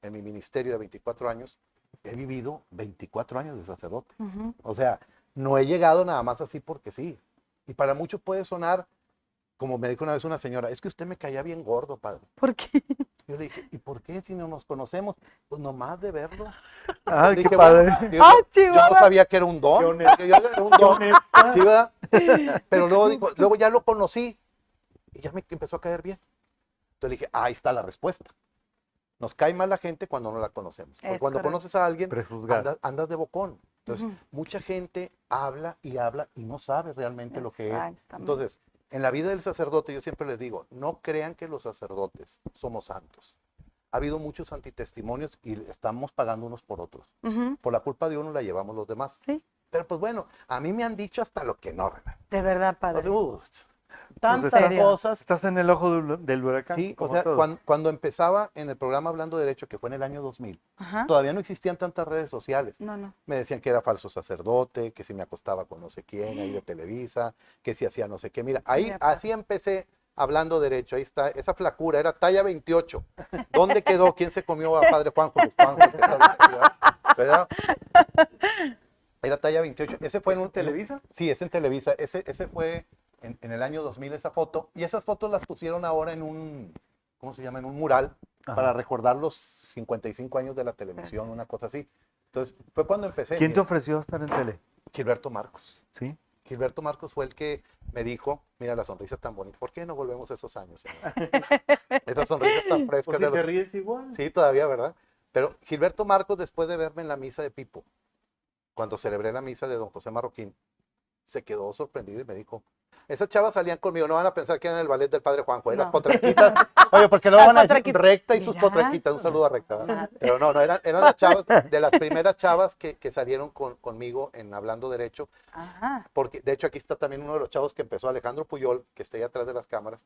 en mi ministerio de 24 años, he vivido 24 años de sacerdote. Ujú. O sea, no he llegado nada más así porque sí. Y para muchos puede sonar, como me dijo una vez una señora, es que usted me caía bien gordo, padre. ¿Por qué? Yo le dije, ¿y por qué si no nos conocemos? Pues nomás de verlo. Ay, Le qué dije, padre. bueno, yo, ¡Ah, yo no Chihuahua! sabía que era un don. Qué honesta. Porque yo era un don. honesta. Sí, ¿verdad? Pero luego dijo, luego ya lo conocí y ya me empezó a caer bien. Entonces le dije, ahí está la respuesta. Nos cae mal la gente cuando no la conocemos. Porque Es cuando correcto. conoces a alguien, Prejuzgar. andas de bocón. Entonces, Ujú. mucha gente habla y no sabe realmente lo que es. Exactamente. Entonces, en la vida del sacerdote, yo siempre les digo, no crean que los sacerdotes somos santos. Ha habido muchos antitestimonios y estamos pagando unos por otros. Ujú. Por la culpa de uno la llevamos los demás. Sí, Pero pues bueno, a mí me han dicho hasta lo que no, ¿verdad? de verdad, O padre. sea, Pues tantas serio. cosas. Estás en el ojo del huracán. Sí, o como sea, todos. cuando empezaba en el programa Hablando Derecho, que fue en el año 2000, Ajá. todavía no existían tantas redes sociales. No, no. Me decían que era falso sacerdote, que si me acostaba con no sé quién ahí de Televisa, que si hacía no sé qué. Mira, ahí Mira, pa. así empecé Hablando Derecho. Ahí está, esa flacura, era talla 28. ¿Dónde quedó? ¿Quién se comió a Padre Juanjo? Pues Juanjo, el que está ahorita, ¿verdad? Era talla 28. Ese fue en un ¿Televisa? Sí, es en Televisa. Ese fue en el año 2000 esa foto. Y esas fotos las pusieron ahora en un, ¿cómo se llama? En un mural Ajá. para recordar los 55 años de la televisión, una cosa así. Entonces, fue cuando empecé. ¿Quién te Mira, ofreció estar en tele? Gilberto Marcos. Sí. Gilberto Marcos fue el que me dijo, mira la sonrisa tan bonita, ¿por qué no volvemos a esos años, señor? Esa sonrisa tan fresca. Pues de si te los- ríes igual. Sí, todavía, ¿verdad? Pero Gilberto Marcos, después de verme en la misa de Pipo, cuando celebré la misa de don José Marroquín, se quedó sorprendido y me dijo, esas chavas salían conmigo, no van a pensar que eran el ballet del padre Juanjo, las No. potrequitas. Oye, porque luego van a decir Potrequita. recta y sus Mira. potrequitas, un saludo a recta. ¿verdad? Madre. Pero no, eran las chavas, de las primeras chavas que salieron conmigo en Hablando Derecho, Ajá. porque de hecho aquí está también uno de los chavos que empezó, Alejandro Puyol, que está ahí atrás de las cámaras.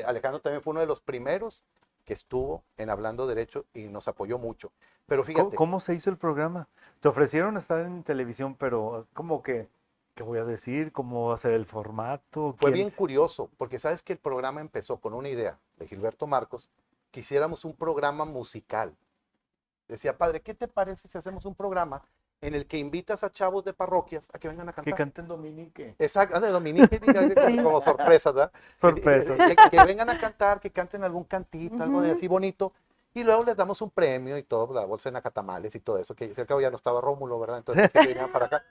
Alejandro también fue uno de los primeros que estuvo en Hablando Derecho y nos apoyó mucho. Pero fíjate, ¿Cómo se hizo el programa? Te ofrecieron estar en televisión, pero como que, ¿qué voy a decir? ¿Cómo va a ser el formato? fue ¿Quién? bien curioso, porque sabes que el programa empezó con una idea de Gilberto Marcos, que hiciéramos un programa musical. Decía, padre, ¿qué te parece si hacemos un programa en el que invitas a chavos de parroquias a que vengan a Que cantar? canten Dominique. Exacto, de Dominique, como sorpresas, ¿verdad? Sorpresa. Que vengan a cantar, que canten algún cantito, algo de Ujú. así bonito, y luego les damos un premio y todo, la bolsa de nacatamales y todo eso, que al cabo ya no estaba Rómulo, ¿verdad? Entonces, que vinieran para acá.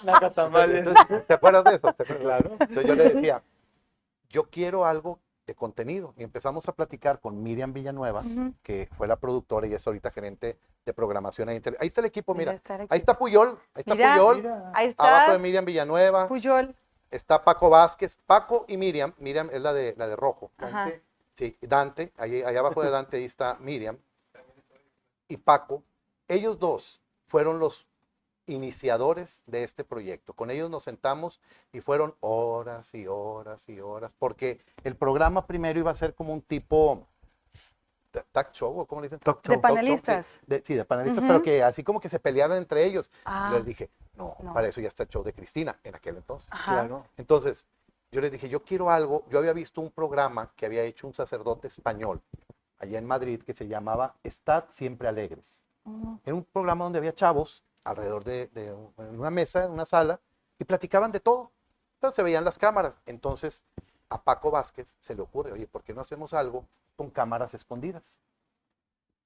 Entonces, ¿te acuerdas de eso? ¿Te acuerdas? Claro. Entonces yo le decía, yo quiero algo de contenido. Y empezamos a platicar con Miriam Villanueva, Ujú. que fue la productora y es ahorita gerente de programación. Ahí está el equipo, Mira, mira. estar aquí. Ahí está Puyol, Mira. Puyol, Ahí abajo está de Miriam Villanueva, Puyol. está Paco Vázquez, Paco y Miriam. Miriam es la de rojo. Ajá. Sí, Dante, ahí abajo de Dante ahí está Miriam y Paco. Ellos dos fueron los iniciadores de este proyecto. Con ellos nos sentamos y fueron horas y horas y horas, porque el programa primero iba a ser como un tipo talk show, ¿o cómo le dicen? Talk De show. panelistas. Sí, de panelistas, Ujú. pero que así como que se pelearan entre ellos. Ah, Les dije, no, no. para eso ya está el show de Cristina, en aquel entonces. ajá. Claro. Entonces, yo les dije, yo quiero algo. Yo había visto un programa que había hecho un sacerdote español allá en Madrid que se llamaba Estad siempre alegres. Mm, Era un programa donde había chavos alrededor en una mesa, en una sala, y platicaban de todo. Entonces se veían las cámaras. Entonces a Paco Vázquez se le ocurre, oye, ¿por qué no hacemos algo con cámaras escondidas?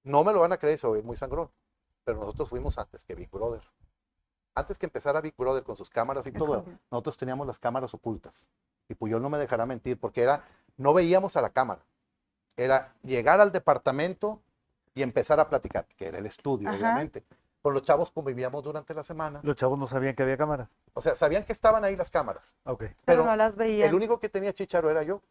No me lo van a creer, se va a oír muy sangrón, pero nosotros fuimos antes que Big Brother. Antes que empezara Big Brother con sus cámaras y todo, Escondidas. nosotros teníamos las cámaras ocultas. Y Puyol no me dejará mentir, porque no veíamos a la cámara. Era llegar al departamento y empezar a platicar, que era el estudio, Ajá. obviamente. Con los chavos convivíamos durante la semana. Los chavos no sabían que había cámaras. O sea, sabían que estaban ahí las cámaras, Ok. Pero pero no las veían. el único que tenía chícharo era yo,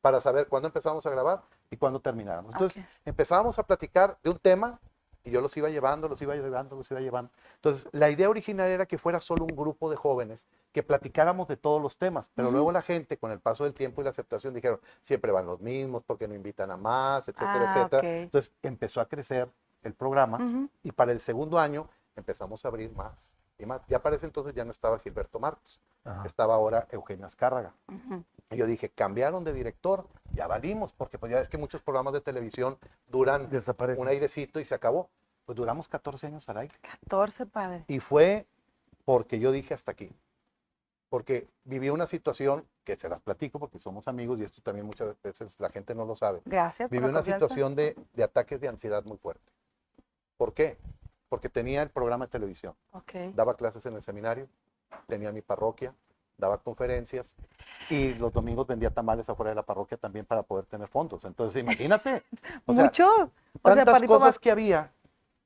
para saber cuándo empezábamos a grabar y cuándo terminábamos. Entonces, Ok. empezábamos a platicar de un tema y yo los iba llevando, los iba llevando, los iba llevando. Entonces, la idea original era que fuera solo un grupo de jóvenes que platicáramos de todos los temas, pero Ujú. luego la gente, con el paso del tiempo y la aceptación, dijeron, siempre van los mismos, porque no invitan a más, etcétera, Ah, etcétera. ok. Entonces, empezó a crecer el programa Ujú. y para el segundo año empezamos a abrir más y más. Ya para ese entonces ya no estaba Gilberto Marcos, Ajá. estaba ahora Eugenio Azcárraga. Ujú. Y yo dije, cambiaron de director, ya valimos, porque pues ya ves que muchos programas de televisión duran Desaparece. un airecito y se acabó. Pues duramos 14 años al aire. 14, padre. Y fue porque yo dije hasta aquí. Porque viví una situación que se las platico porque somos amigos y esto también muchas veces la gente no lo sabe. Gracias por Viví la una confianza. situación de ataques de ansiedad muy fuerte. ¿Por qué? Porque tenía el programa de televisión, Ok. daba clases en el seminario, tenía mi parroquia, daba conferencias y los domingos vendía tamales afuera de la parroquia también para poder tener fondos. Entonces, imagínate, o sea, Mucho. O sea, tantas para ir para cosas que había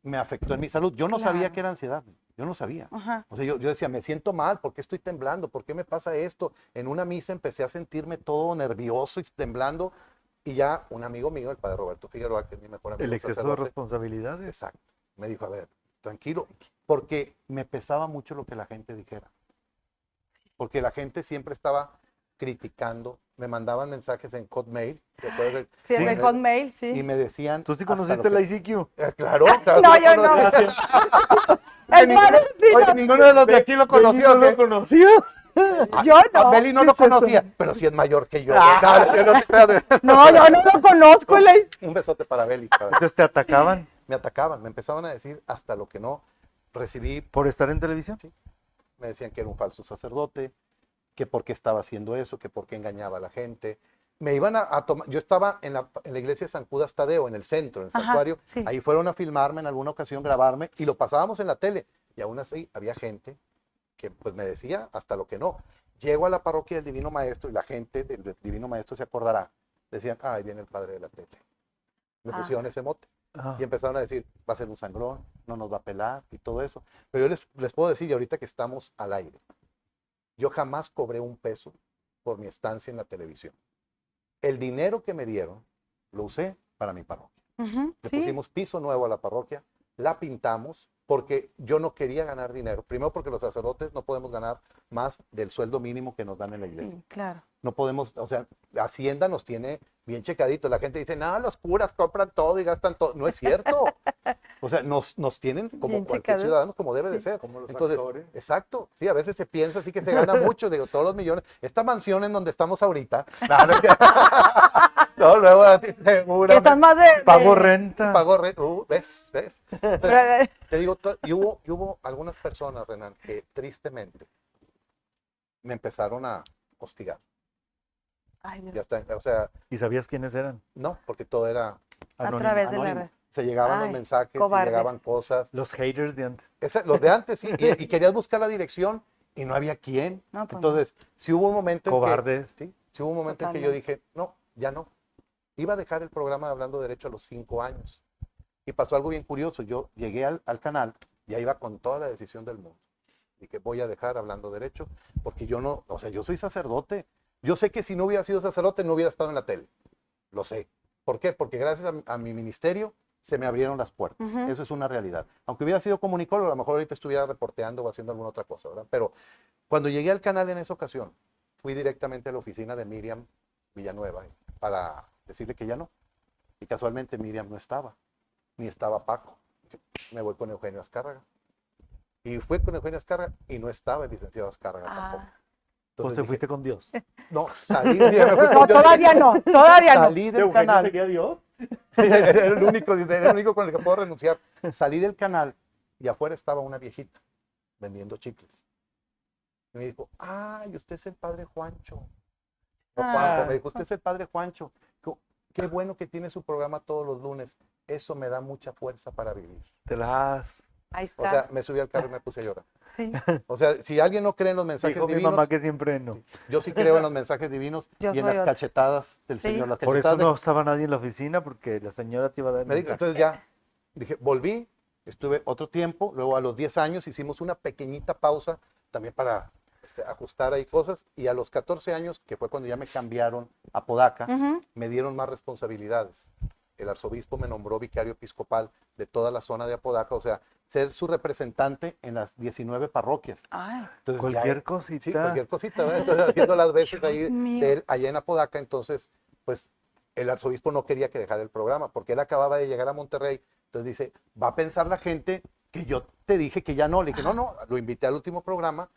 me afectó en mi salud. Yo no sabía Claro. que era ansiedad, yo no sabía. Ajá. O sea, yo decía, me siento mal, ¿por qué estoy temblando? ¿Por qué me pasa esto? En una misa empecé a sentirme todo nervioso y temblando y ya un amigo mío, el padre Roberto Figueroa, que es mi mejor amigo El exceso de sacerdote, responsabilidades. exacto, me dijo, a ver, tranquilo, porque me pesaba mucho lo que la gente dijera. Porque la gente siempre estaba criticando, me mandaban mensajes en Hotmail, ¿te acuerdas? Sí, en Y el me- Hotmail, sí. Y me decían... ¿Tú sí hasta conociste lo la que- ICQ? Claro, claro, No, sí yo lo no. conocí. El ninguno- padre sí, Oye, no. ninguno de los de aquí lo conoció. ¿No lo ¿qué? conocía? Yo A no. Beli no ¿Qué lo es eso? conocía, pero sí es mayor que yo. Ah. No, yo no te creas. No, yo no lo conozco. Un besote para Beli. Entonces te atacaban Me atacaban, me empezaban a decir hasta lo que no. Recibí, por estar en televisión. me decían que era un falso sacerdote, que por qué estaba haciendo eso, que por qué engañaba a la gente. Me iban a tomar, yo estaba en la iglesia de San Judas Tadeo, en el centro, en el Ajá, santuario. sí. Ahí fueron a filmarme en alguna ocasión, grabarme, y lo pasábamos en la tele. Y aún así había gente que pues me decía hasta lo que no. Llego a la parroquia del Divino Maestro y la gente del Divino Maestro se acordará. Decían, ah, ahí viene el padre de la tele. Me Ah. pusieron ese mote. Ah, Y empezaron a decir, va a ser un sangrón, no nos va a pelar y todo eso. Pero yo les puedo decir, y ahorita que estamos al aire, yo jamás cobré un peso por mi estancia en la televisión. El dinero que me dieron lo usé para mi parroquia. Ujú, Le sí. pusimos piso nuevo a la parroquia, la pintamos porque yo no quería ganar dinero. Primero porque los sacerdotes no podemos ganar más del sueldo mínimo que nos dan en la iglesia. Sí, claro. No podemos, o sea, Hacienda nos tiene bien checadito. La gente dice, no, los curas compran todo y gastan todo. No es cierto. O sea, nos tienen como Bien cualquier checado. ciudadano, como debe de Sí. ser. como los Entonces, actores. exacto. Sí, a veces se piensa así que se gana mucho. Digo, todos los millones. Esta mansión en donde estamos ahorita. No, no, es cierto. No, luego así, Que seguro. están más de... Pago renta. Pagó ¿ves? ¿Ves? Entonces, te digo, y hubo algunas personas, Renan, que tristemente me empezaron a hostigar. Ay, Dios. Ya está, o sea, ¿Y sabías quiénes eran? no, porque todo era A Anónimo. través de la anónimo. red. Se llegaban los Ay, mensajes, se cobardes. llegaban cosas. Los haters de antes. Los de antes, sí. Y querías buscar la dirección y no había quién. No, pues Entonces, sí hubo un momento Cobardes. sí hubo un momento en que yo Totalmente. dije, no, ya no. Iba a dejar el programa de Hablando Derecho a los 5 años. Y pasó algo bien curioso. Yo llegué al canal, ya iba con toda la decisión del mundo. Dije, voy a dejar Hablando Derecho, porque yo no, o sea, yo soy sacerdote. Yo sé que si no hubiera sido sacerdote, no hubiera estado en la tele. Lo sé. ¿Por qué? Porque gracias a mi ministerio se me abrieron las puertas. Ujú. Eso es una realidad. Aunque hubiera sido comunicólogo, a lo mejor ahorita estuviera reporteando o haciendo alguna otra cosa, ¿verdad? Pero cuando llegué al canal en esa ocasión, fui directamente a la oficina de Miriam Villanueva para decirle que ya no. Y casualmente Miriam no estaba, ni estaba Paco. Me voy con Eugenio Azcárraga. Y fue con Eugenio Azcárraga y no estaba el licenciado Azcárraga tampoco. Ah. Pues Entonces te dije, fuiste con Dios. no, salí. Ya me fui No, con Dios. todavía no, todavía no. Salí del ¿Eugenio canal. seguía a Dios? Era el único con el que puedo renunciar. Salí del canal y afuera estaba una viejita vendiendo chicles. Y me dijo, ay, usted es el padre Juancho. No, Juanjo, me dijo, usted es el padre Juancho. Dijo, qué bueno que tiene su programa todos los lunes. Eso me da mucha fuerza para vivir. Te las... Ahí O está. sea, me subí al carro y me puse a llorar. Sí. O sea, si alguien no cree en los mensajes Dijo mi divinos, mamá que siempre no. yo sí creo en los mensajes divinos Yo y en soy las otra. cachetadas del Sí. Señor. Las Por eso cachetadas de- no estaba nadie en la oficina, porque la señora te iba a dar el Me dijo, mensaje. entonces ya, dije, volví, estuve otro tiempo, luego a los 10 años hicimos una pequeñita pausa también para ajustar ahí cosas, y a los 14 años, que fue cuando ya me cambiaron a Podaca, Ujú. me dieron más responsabilidades. El arzobispo me nombró vicario episcopal de toda la zona de Apodaca, o sea, ser su representante en las 19 parroquias. Ay, Entonces, Cualquier ya, cosita. sí, cualquier cosita, ¿verdad? Entonces, haciendo las veces ahí Dios mío. de él allá en Apodaca, entonces, pues, el arzobispo no quería que dejara el programa, porque él acababa de llegar a Monterrey, entonces dice, va a pensar la gente que yo te dije que ya no. Le dije, no, no, lo invité al último programa,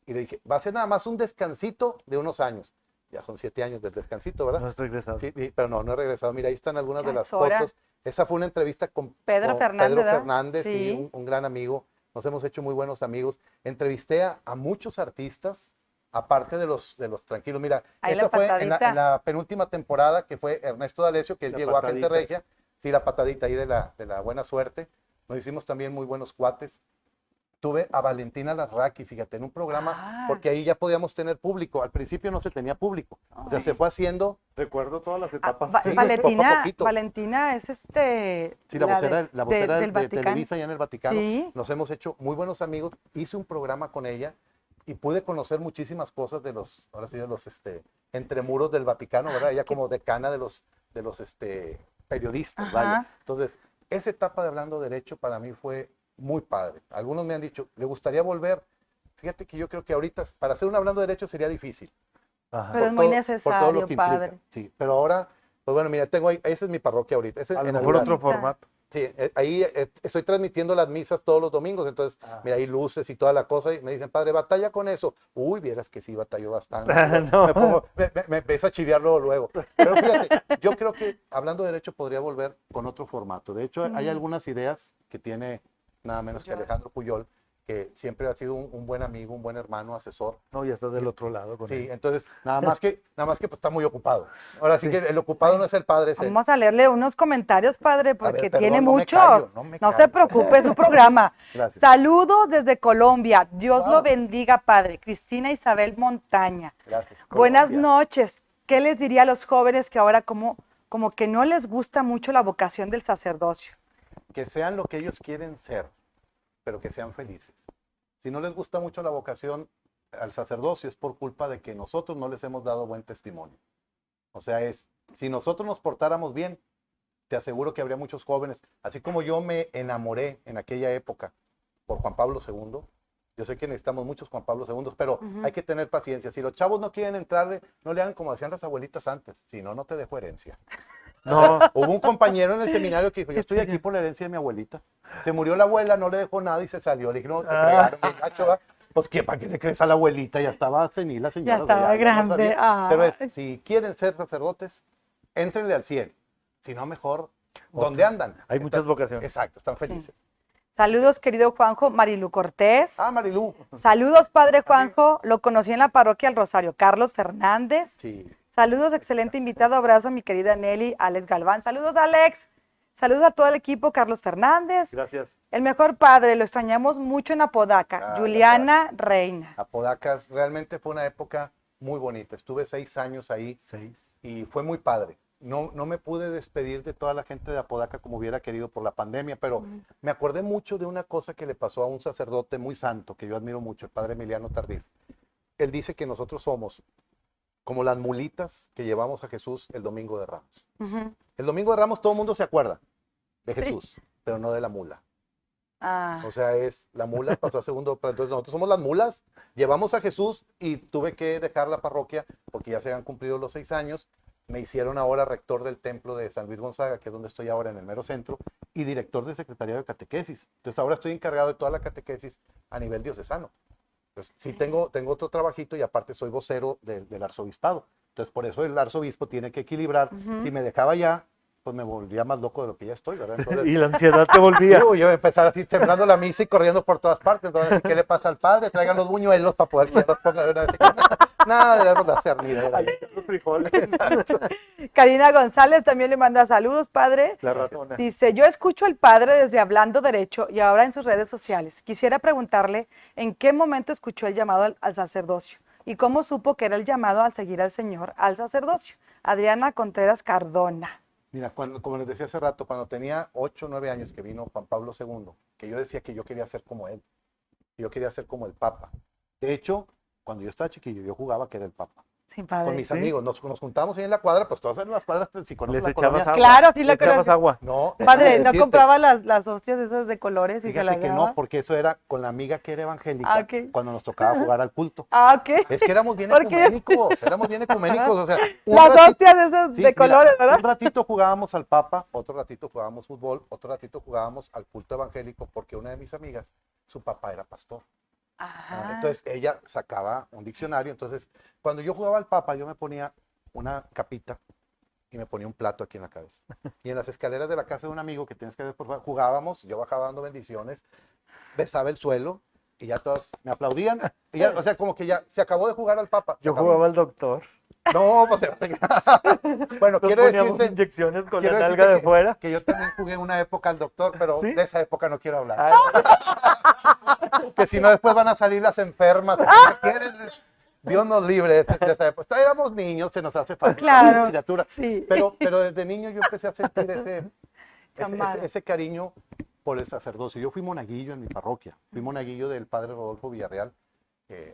y le dije, va a ser nada más un descansito de unos años. Ya son 7 años del descansito, ¿verdad? No has regresado. Sí, pero no he regresado. Mira, ahí están algunas Ya de las es hora. fotos. Esa fue una entrevista con Pedro Fernández, ¿verdad? Fernández, Sí. y un gran amigo. Nos hemos hecho muy buenos amigos. Entrevisté a muchos artistas, aparte de los tranquilos. Mira, Ahí esa la fue patadita. en la penúltima temporada, que fue Ernesto D'Alessio, que él La llegó a Gente patadita. Regia. Sí, la patadita ahí de la buena suerte. Nos hicimos también muy buenos cuates. Tuve a Valentina Larraqui, fíjate, en un programa, Ah. porque ahí ya podíamos tener público. Al principio no se tenía público. O sea, Ay. se fue haciendo. Recuerdo todas las Ah, etapas. sí, poco a Valentina, poquito. Valentina es Sí, la vocera, de- la vocera del de Vaticano. Televisa allá en el Vaticano. Sí. Nos hemos hecho muy buenos amigos. Hice un programa con ella y pude conocer muchísimas cosas de los, ahora sí, de los entremuros del Vaticano, ¿verdad? Ella qué- como decana de los periodistas, Ajá. vaya. Entonces, esa etapa de Hablando Derecho para mí fue muy padre. Algunos me han dicho, ¿le gustaría volver? Fíjate que yo creo que ahorita, para hacer un Hablando Derecho sería difícil. Ajá. Pero es muy necesario, padre. Sí, pero ahora, pues bueno, mira, tengo ahí, esa es mi parroquia ahorita. Esa es A lo en mejor Navidad. otro formato. Sí, ahí estoy transmitiendo las misas todos los domingos, entonces, Ah. mira, hay luces y toda la cosa, y me dicen, padre, batalla con eso. Uy, vieras que sí, batallo bastante. No. Me empiezo a chiviar luego. Pero fíjate, yo creo que Hablando de Derecho podría volver con otro formato. De hecho, hay Sí. algunas ideas que tiene nada menos que Puyol. Alejandro Puyol, que siempre ha sido un buen amigo, un buen hermano, asesor. No, ya estás del otro lado con Sí, él. entonces, nada más que pues, está muy ocupado. Ahora sí Sí. que el ocupado no es el padre, es él. Vamos a leerle unos comentarios, padre, porque ver, perdón, tiene no me muchos. callo, no me No se callo. preocupe, es su programa. Gracias. Saludos desde Colombia. Dios Wow. lo bendiga, padre. Cristina Isabel Montaña. Gracias. Buenas Colombia. noches. ¿Qué les diría a los jóvenes que ahora como que no les gusta mucho la vocación del sacerdocio? Que sean lo que ellos quieren ser, pero que sean felices. Si no les gusta mucho la vocación al sacerdocio es por culpa de que nosotros no les hemos dado buen testimonio. O sea, si nosotros nos portáramos bien, te aseguro que habría muchos jóvenes, así como yo me enamoré en aquella época por Juan Pablo II. Yo sé que necesitamos muchos Juan Pablo II, pero Ujú. hay que tener paciencia. Si los chavos no quieren entrarle, no le hagan como hacían las abuelitas antes, si no, no te dejo herencia. No, Hubo un compañero en el seminario que dijo, yo estoy aquí por la herencia de mi abuelita. Se murió la abuela, no le dejó nada y se salió. Le dije, no, te fregaron, mi gacho, ¿va? Pues, ¿qué? ¿Para qué le crees a la abuelita? Ya estaba senil la señora. Ya o sea, estaba no grande. sabía. Pero Ay. si quieren ser sacerdotes, éntrenle al 100. Si no, mejor, ¿dónde andan? hay muchas Están- vocaciones. Exacto, están felices. Saludos, querido Juanjo. Marilu Cortés. Ah, Marilú. Saludos, padre Juanjo. Lo conocí en la parroquia El Rosario. Carlos Fernández. Sí. Saludos, excelente invitado. Abrazo a mi querida Nelly, Alex Galván. Saludos, Alex. Saludos a todo el equipo, Carlos Fernández. Gracias. El mejor padre, lo extrañamos mucho en Apodaca. Ah, Juliana Reina. Apodacas realmente fue una época muy bonita. Estuve 6 años ahí 6. y fue muy padre. No me pude despedir de toda la gente de Apodaca como hubiera querido por la pandemia, pero me acordé mucho de una cosa que le pasó a un sacerdote muy santo, que yo admiro mucho, el padre Emiliano Tardif. Él dice que nosotros somos como las mulitas que llevamos a Jesús el Domingo de Ramos. Ujú. El Domingo de Ramos todo el mundo se acuerda de Sí. Jesús, pero no de la mula. Ah, O sea, la mula pasó a segundo plano. Entonces nosotros somos las mulas, llevamos a Jesús y tuve que dejar la parroquia porque ya se habían cumplido los 6 años. me hicieron ahora rector del templo de San Luis Gonzaga, que es donde estoy ahora en el mero centro, y director del secretariado de catequesis. Entonces ahora estoy encargado de toda la catequesis a nivel diocesano. Pues sí tengo otro trabajito y aparte soy vocero del arzobispado. Entonces por eso el arzobispo tiene que equilibrar. Si me dejaba ya, pues me volvía más loco de lo que ya estoy, ¿verdad? Entonces, Y la ansiedad te volvía. yo iba a empezar así temblando la misa y corriendo por todas partes. Entonces, ¿qué le pasa al padre? Traigan los buñuelos para poder que ya los ponga de una vez. Nada, debemos de hacer ni de Ahí los frijoles. Karina González también le manda saludos, padre. La ratona. Dice, yo escucho al padre desde Hablando Derecho y ahora en sus redes sociales. Quisiera preguntarle en qué momento escuchó el llamado al sacerdocio y cómo supo que era el llamado al seguir al Señor al sacerdocio. Adriana Contreras Cardona. Mira, como les decía hace rato, cuando tenía 8 o 9 años que vino Juan Pablo II, que yo decía que yo quería ser como él, que yo quería ser como el Papa. De hecho, cuando yo estaba chiquillo, yo jugaba que era el Papa. Sí, padre. Con mis ¿Sí? amigos, nos juntábamos ahí en la cuadra, pues todas en las cuadras, si conoces Les la echabas colonia. agua. Claro, sí Le lo echabas conozco. agua. No, Padre, déjame ¿no decirte, compraba las hostias esas de colores y se fíjate las que daba? no, porque eso era con la amiga que era evangélica, Ah, ok. cuando nos tocaba jugar al culto. Ah, ok. Es que éramos bien Porque- ecuménicos, o sea, Las hostias esas sí, de mira, colores, ¿verdad? un ratito jugábamos al Papa, otro ratito jugábamos fútbol, otro ratito jugábamos al culto evangélico, porque una de mis amigas, su papá era pastor. Ajá. Entonces ella sacaba un diccionario, entonces cuando yo jugaba al Papa, yo me ponía una capita y me ponía un plato aquí en la cabeza. Y en las escaleras de la casa de un amigo que tienes que ver, por favor, jugábamos, yo bajaba dando bendiciones, besaba el suelo y ya todos me aplaudían. Y ya, o sea, como que ya se acabó de jugar al Papa. se Yo acabó. jugaba al doctor. No, pues bueno, Nos quiero poníamos decirte, inyecciones con quiero la decirte nalga de que- fuera. que yo también jugué una época al doctor, pero ¿Sí? de esa época no quiero hablar. Ay, Que si no después van a salir las enfermas. Dios nos libre de esa época. Éramos niños, se nos hace fácil. Claro. Criatura. Sí. Pero desde niño yo empecé a sentir Camada. ese cariño por el sacerdocio. Yo fui monaguillo en mi parroquia. Fui monaguillo del padre Rodolfo Villarreal,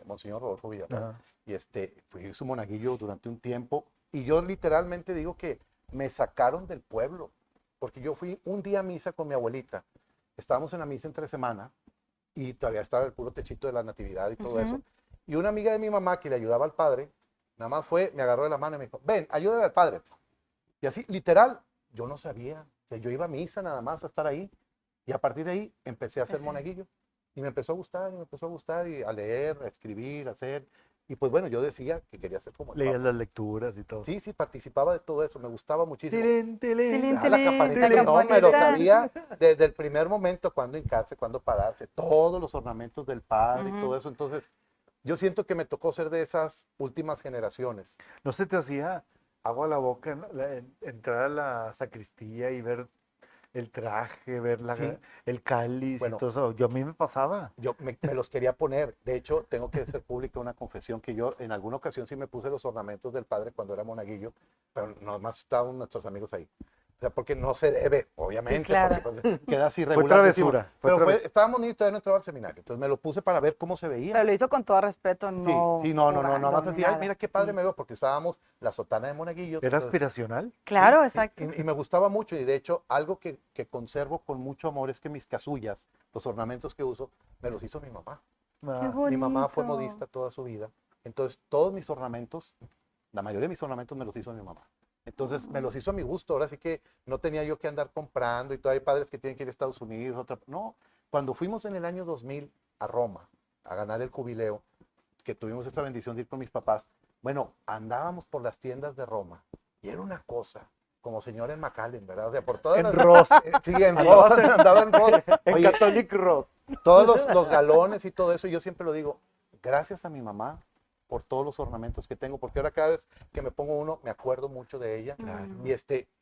Monseñor Rodolfo Villarreal. Ajá. Y fui su monaguillo durante un tiempo. Y yo literalmente digo que me sacaron del pueblo. Porque yo fui un día a misa con mi abuelita. Estábamos en la misa entre semana y todavía estaba el puro techito de la natividad y todo eso. Y una amiga de mi mamá que le ayudaba al padre, nada más me agarró de la mano y me dijo, ven, ayúdame al padre. Y así, literal, yo no sabía. O sea, yo iba a misa nada más a estar ahí. Y a partir de ahí empecé a ser Sí. monaguillo. Y me empezó a gustar, y a leer, a escribir, a hacer. Y pues bueno, yo decía que quería ser como el Leías Papa. las lecturas y todo. Sí, participaba de todo eso, me gustaba muchísimo. Tilín, tilín. Tilín, Ah, la tilín, campanita, la no, me lo campanita. sabía desde el primer momento, cuándo hincarse, cuándo pararse, todos los ornamentos del padre y Ujú. todo eso. Entonces, yo siento que me tocó ser de esas últimas generaciones. ¿No se te hacía agua a la boca entrar a la sacristía y ver el traje, ver Sí. el cáliz Bueno. y todo eso? Yo a mí me pasaba. Yo me los quería poner. De hecho, tengo que hacer pública una confesión que yo en alguna ocasión sí me puse los ornamentos del padre cuando era monaguillo, pero nomás estaban nuestros amigos ahí. O sea, porque no se debe, obviamente, claro. porque pues, queda así Fue regular. travesura. Pero estábamos niños, todavía no entraba al seminario. Entonces me lo puse para ver cómo se veía. Pero lo hizo con todo respeto, no. Sí, no, jugando nomás ni decía, ay, nada. mira qué padre Sí. me veo, porque usábamos la sotana de monaguillos. ¿Era entonces, aspiracional? Claro, sí, exacto. y me gustaba mucho, y de hecho, algo que conservo con mucho amor es que mis casullas, los ornamentos que uso, me los hizo mi mamá. Ah, Mi mamá fue bonito. modista toda su vida, entonces todos mis ornamentos, la mayoría de mis ornamentos me los hizo mi mamá. Entonces me los hizo a mi gusto, ahora sí que no tenía yo que andar comprando y todavía hay padres que tienen que ir a Estados Unidos, no. Cuando fuimos en el año 2000 a Roma a ganar el jubileo, que tuvimos esta bendición de ir con mis papás, bueno, andábamos por las tiendas de Roma y era una cosa, como señor en McAllen, ¿verdad? O sea, por todas En las... Ross. Sí, en Ross, andaba en Ross. En Oye, Catholic Ross. todos los galones y todo eso, yo siempre lo digo, gracias a mi mamá por todos los ornamentos que tengo, porque ahora cada vez que me pongo uno, me acuerdo mucho de ella. Claro.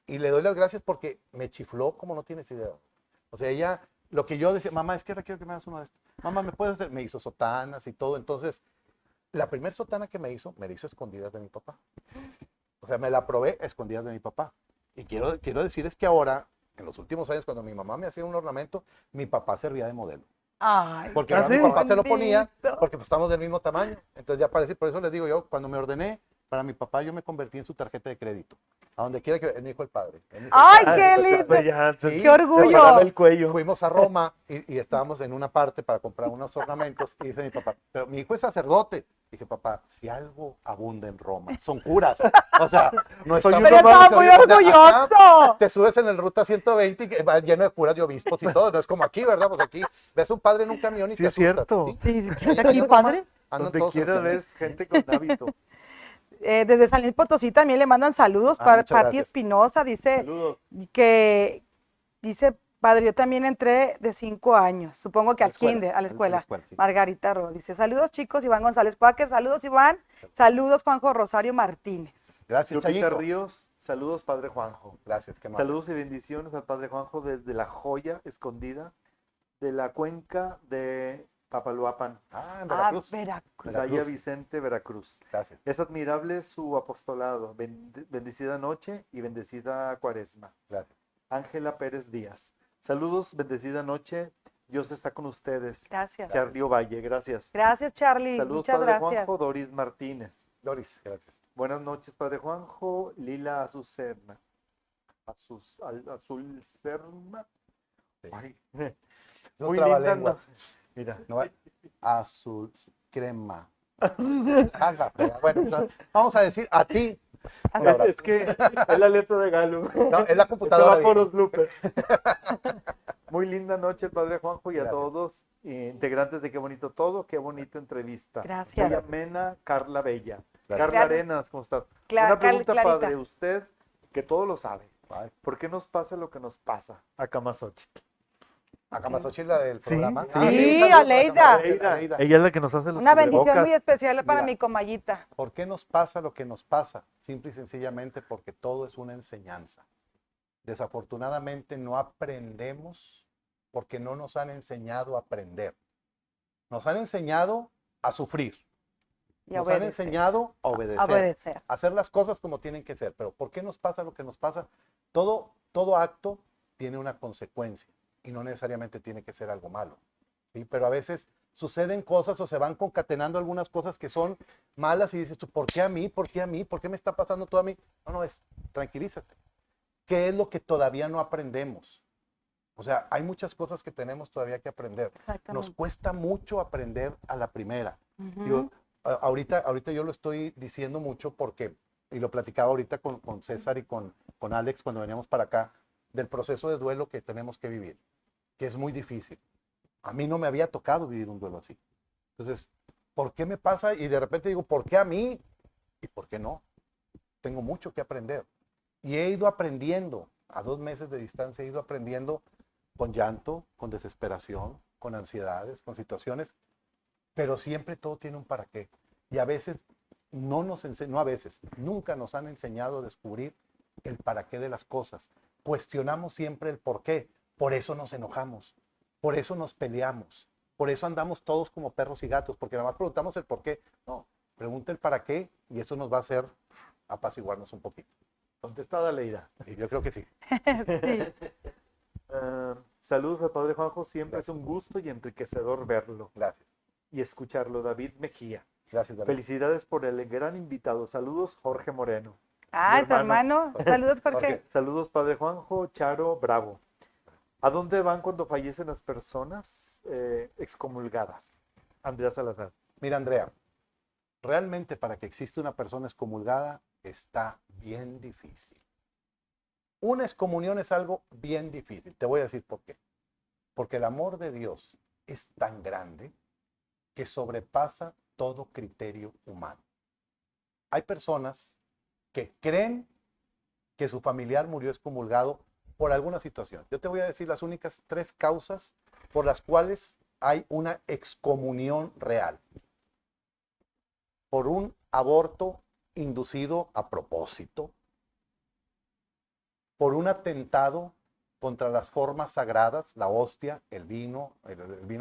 Y le doy las gracias porque me chifló como no tienes idea. O sea, ella, lo que yo decía, mamá, es que ahora quiero que me hagas uno de estos. Mamá, ¿me puedes hacer? Me hizo sotanas y todo. Entonces, la primera sotana que me la hizo a escondidas de mi papá. O sea, me la probé a escondidas de mi papá. Y quiero decir es que ahora, en los últimos años, cuando mi mamá me hacía un ornamento, mi papá servía de modelo. Ay, Porque ¿Ah, ahora sí? mi papá se lo ponía, bonito. porque pues, estamos del mismo tamaño. Entonces ya parece, por eso les digo yo, cuando me ordené, para mi papá yo me convertí en su tarjeta de crédito. A donde quiera que él me dijo el padre. Él me dijo, Ay, Ah, qué pues, lindo. ya se- Sí, se ¡Qué orgullo! paraba el cuello. fuimos a Roma y estábamos en una parte para comprar unos ornamentos y dice mi papá, pero mi hijo es sacerdote. Dije, dije, papá, si algo abunda en Roma, son curas. O sea, no Soy está un Pero romano. estaba muy orgulloso. te subes en el ruta 120 y que va lleno de curas y obispos y todo. No es como aquí, ¿verdad? Pues aquí ves un padre en un camión y Sí, te es asustas. cierto. Sí, Ahí aquí, en Roma padre. andan Donde todos en los quiera camiones. ves gente con hábito. Desde San Luis Potosí también le mandan saludos. Ah, muchas Pati gracias. Espinosa dice Saludos. que, dice, padre, yo también entré de 5 años, supongo que A la al escuela, kinder, a la escuela. sí. Margarita Ro dice, saludos chicos, Iván González Cuáquer, saludos Iván, saludos Juanjo Rosario Martínez. Gracias, Lupita Chayito. Ríos, saludos, Padre Juanjo. Gracias, qué amable. Saludos y bendiciones al Padre Juanjo desde la joya escondida de la cuenca de Papaloapan, Ah, en Ah, Veracruz. Veracruz. Playa Vicente, Veracruz. Gracias. Es admirable su apostolado. Bendecida noche y bendecida cuaresma. Gracias. Ángela Pérez Díaz. Saludos, bendecida noche. Dios está con ustedes. Gracias. Charlie Ovalle, gracias. Gracias Charlie, Saludos, muchas Padre gracias. Juanjo. Doris Martínez. Doris, gracias. Buenas noches, Padre Juanjo. Lila Azucena. Azulcerna. Sí. Ay, Es muy un linda. trabalenguas. Mira. No, azul, crema. Ah, la fregada. Bueno, vamos a decir a ti. Un abrazo. Es que es la letra de Galo. No, es la Se computadora. va por dije. los bloopers. Muy linda noche, Padre Juanjo, y a Gracias. todos integrantes de Qué Bonito Todo, qué bonita entrevista. Gracias. Muy amena, Carla Bella. Gracias. Carla Claro. Arenas, ¿cómo estás? Cla- Una pregunta, Clarita. Padre, usted, que todo lo sabe. Ay, ¿Por qué nos pasa lo que nos pasa a Camasochitl? a Camasochil, la del Sí, programa. sí. un Sí, saludo para Aleida. Camasochil, Aleida. Ella es la que nos hace los Una bendición cubrebocas. muy especial para Mira. mi comayita. ¿Por qué nos pasa lo que nos pasa? Simple y sencillamente porque todo es una enseñanza. Desafortunadamente no aprendemos porque no nos han enseñado a aprender. Nos han enseñado a sufrir. Y Nos han obedecer. enseñado a obedecer. Obedecer. A hacer las cosas como tienen que ser. Pero ¿por qué nos pasa lo que nos pasa? Todo acto tiene una consecuencia y no necesariamente tiene que ser algo malo. ¿Sí? Pero a veces suceden cosas o se van concatenando algunas cosas que son malas y dices tú, ¿por qué a mí? ¿Por qué a mí? ¿Por qué me está pasando todo a mí? No, tranquilízate. ¿Qué es lo que todavía no aprendemos? O sea, hay muchas cosas que tenemos todavía que aprender. Nos Exactamente. cuesta mucho aprender a la primera. Ujú. Yo, ahorita yo lo estoy diciendo mucho porque, y lo platicaba ahorita con César y con Alex cuando veníamos para acá, del proceso de duelo que tenemos que vivir, que es muy difícil. A mí no me había tocado vivir un duelo así. Entonces, ¿por qué me pasa? Y de repente digo, ¿por qué a mí? ¿Y por qué no? Tengo mucho que aprender. Y he ido aprendiendo, a 2 meses de distancia, he ido aprendiendo con llanto, con desesperación, con ansiedades, con situaciones, pero siempre todo tiene un para qué. Y a veces nunca nos han enseñado a descubrir el para qué de las cosas. Cuestionamos siempre el por qué. Por eso nos enojamos, por eso nos peleamos, por eso andamos todos como perros y gatos, porque nada más preguntamos el por qué. No, pregunta el para qué y eso nos va a hacer apaciguarnos un poquito. Contestada, Leida. Y yo creo que sí. Sí. Saludos al Padre Juanjo, siempre es un gusto y enriquecedor verlo Gracias. y escucharlo. David Mejía. Gracias, David. Felicidades por el gran invitado. Saludos, Jorge Moreno. Ah, Mi tu hermano. Saludos, Jorge. Jorge. Saludos, Padre Juanjo, Charo, Bravo. ¿A dónde van cuando fallecen las personas excomulgadas? Andrea Salazar. Mira, Andrea, realmente para que exista una persona excomulgada está bien difícil. Una excomunión es algo bien difícil. Te voy a decir por qué. Porque el amor de Dios es tan grande que sobrepasa todo criterio humano. Hay personas que creen que su familiar murió excomulgado por alguna situación. Yo te voy a decir las únicas 3 causas por las cuales hay una excomunión real. Por un aborto inducido a propósito, por un atentado contra las formas sagradas, la hostia, el vino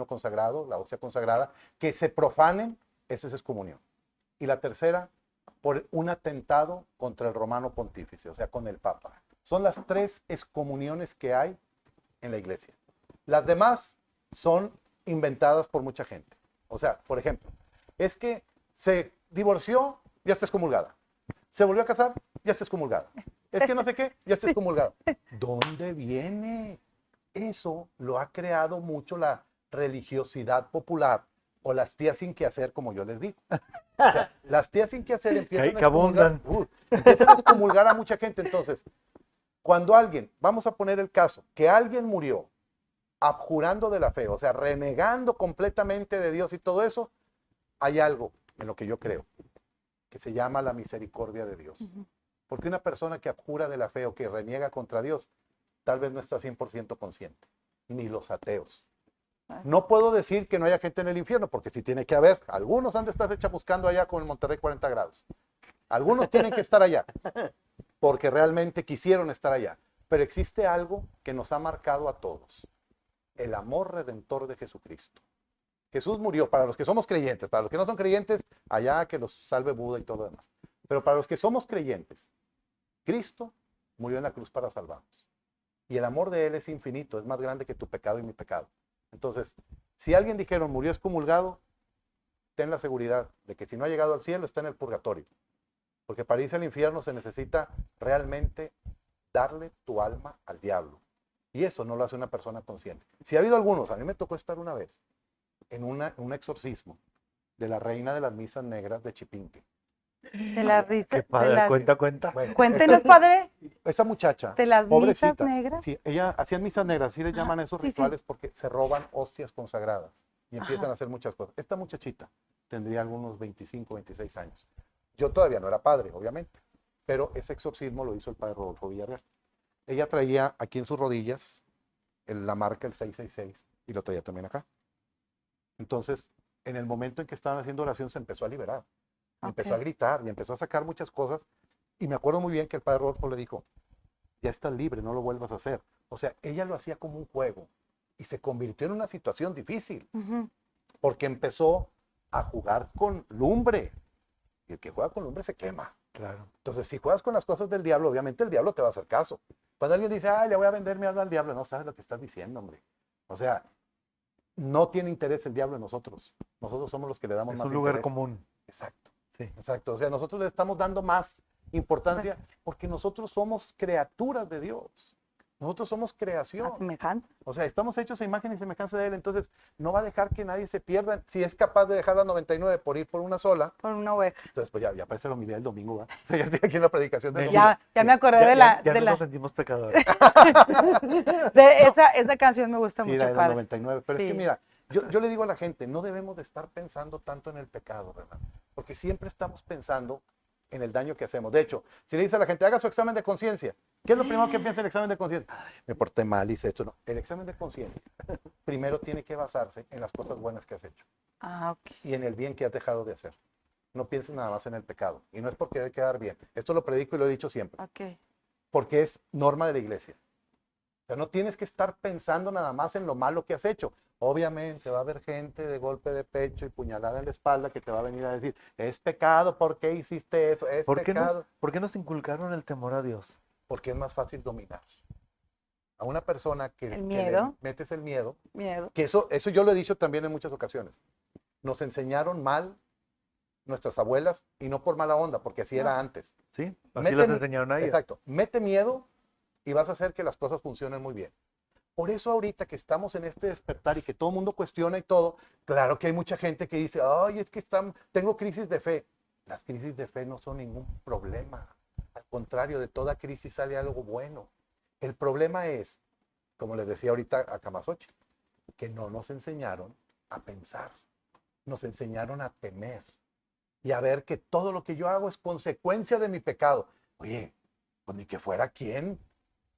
consagrado, la hostia consagrada, que se profanen, esa es excomunión. Y la tercera, por un atentado contra el romano pontífice, o sea, con el Papa. Son las 3 excomuniones que hay en la iglesia. Las demás son inventadas por mucha gente. O sea, por ejemplo, es que se divorció, ya está excomulgada. Se volvió a casar, ya está excomulgada. Es que no sé qué, ya está excomulgada. ¿Dónde viene? Eso lo ha creado mucho la religiosidad popular o las tías sin qué hacer, como yo les digo. O sea, las tías sin qué hacer empiezan Que abundan. empiezan a excomulgar a mucha gente. Entonces, cuando alguien, vamos a poner el caso, que alguien murió abjurando de la fe, o sea, renegando completamente de Dios y todo eso, hay algo en lo que yo creo, que se llama la misericordia de Dios. Porque una persona que abjura de la fe o que reniega contra Dios, tal vez no está 100% consciente, ni los ateos. No puedo decir que no haya gente en el infierno, porque sí tiene que haber. Algunos han de estar buscando allá con el Monterrey 40 grados. Algunos tienen que estar allá, porque realmente quisieron estar allá. Pero existe algo que nos ha marcado a todos: el amor redentor de Jesucristo. Jesús murió para los que somos creyentes. Para los que no son creyentes, allá que los salve Buda y todo lo demás. Pero para los que somos creyentes, Cristo murió en la cruz para salvarnos. Y el amor de Él es infinito, es más grande que tu pecado y mi pecado. Entonces, si alguien dijeron murió excomulgado, ten la seguridad de que si no ha llegado al cielo, está en el purgatorio. Porque para irse al infierno se necesita realmente darle tu alma al diablo. Y eso no lo hace una persona consciente. Si ha habido algunos, a mí me tocó estar una vez en un exorcismo de la reina de las misas negras de Chipinque. De la risa. Qué De padre, las... cuenta. Bueno, Cuéntenos, padre, esa muchacha, de las misas pobrecita, negras. sí, ella hacían misas negras, sí le llaman a esos sí, sí. rituales porque se roban hostias consagradas y empiezan Ajá. a hacer muchas cosas. Esta muchachita tendría algunos 25, 26 años. Yo todavía no era padre, obviamente, pero ese exorcismo lo hizo el padre Rodolfo Villarreal. Ella traía aquí en sus rodillas la marca, el 666, y lo traía también acá. Entonces, en el momento en que estaban haciendo oración, se empezó a liberar. Y empezó a gritar y empezó a sacar muchas cosas. Y me acuerdo muy bien que el padre Rodolfo le dijo: ya estás libre, no lo vuelvas a hacer. O sea, ella lo hacía como un juego y se convirtió en una situación difícil porque empezó a jugar con lumbre. Y el que juega con lumbre se quema. Claro. Entonces, si juegas con las cosas del diablo, obviamente el diablo te va a hacer caso. Cuando alguien dice, le voy a vender mi alma al diablo, no sabes lo que estás diciendo, hombre. O sea, no tiene interés el diablo en nosotros. Nosotros somos los que le damos Es más un lugar interés. común. Exacto. Sí. Exacto. O sea, nosotros le estamos dando más importancia porque nosotros somos criaturas de Dios. Nosotros somos creación. A semejanza. O sea, estamos hechos a imagen y semejanza de Él. Entonces, no va a dejar que nadie se pierda. Si es capaz de dejar las 99 por ir por una sola, Por una oveja. entonces pues ya aparece la homilía del domingo, ¿va? O sea, ya estoy aquí en la predicación del Ya- domingo. Ya me acordé de la, Ya de no la, nos sentimos pecadores. de esa canción me gusta Sí, mucho, la de las padre. 99. Pero es que Sí. mira, yo le digo a la gente, no debemos de estar pensando tanto en el pecado, ¿verdad? Porque siempre estamos pensando en el daño que hacemos. De hecho, si le dice a la gente, haga su examen de conciencia, ¿qué es lo primero que piensa el examen de conciencia? Ay, me porté mal, hice esto. No, el examen de conciencia primero tiene que basarse en las cosas buenas que has hecho Ah, ok. y en el bien que has dejado de hacer. No pienses nada más en el pecado. Y no es por querer quedar bien. Esto lo predico y lo he dicho siempre. Ok. Porque es norma de la iglesia. O sea, no tienes que estar pensando nada más en lo malo que has hecho. Obviamente va a haber gente de golpe de pecho y puñalada en la espalda que te va a venir a decir, es pecado, ¿por qué hiciste eso? Es ¿Por qué pecado. nos inculcaron el temor a Dios? Porque es más fácil dominar. A una persona que, El que le miedo. metes el miedo, Miedo. que eso yo lo he dicho también en muchas ocasiones. Nos enseñaron mal nuestras abuelas y no por mala onda, porque así era antes. ¿Sí? Así Mete las mi- enseñaron a ellas. Exacto. Mete miedo y vas a hacer que las cosas funcionen muy bien. Por eso ahorita que estamos en este despertar y que todo el mundo cuestiona y todo, claro que hay mucha gente que dice, ay, es que tengo crisis de fe. Las crisis de fe no son ningún problema. Al contrario, de toda crisis sale algo bueno. El problema es, como les decía ahorita a Camasochi, que no nos enseñaron a pensar. Nos enseñaron a temer y a ver que todo lo que yo hago es consecuencia de mi pecado. Oye, pues ni que fuera quién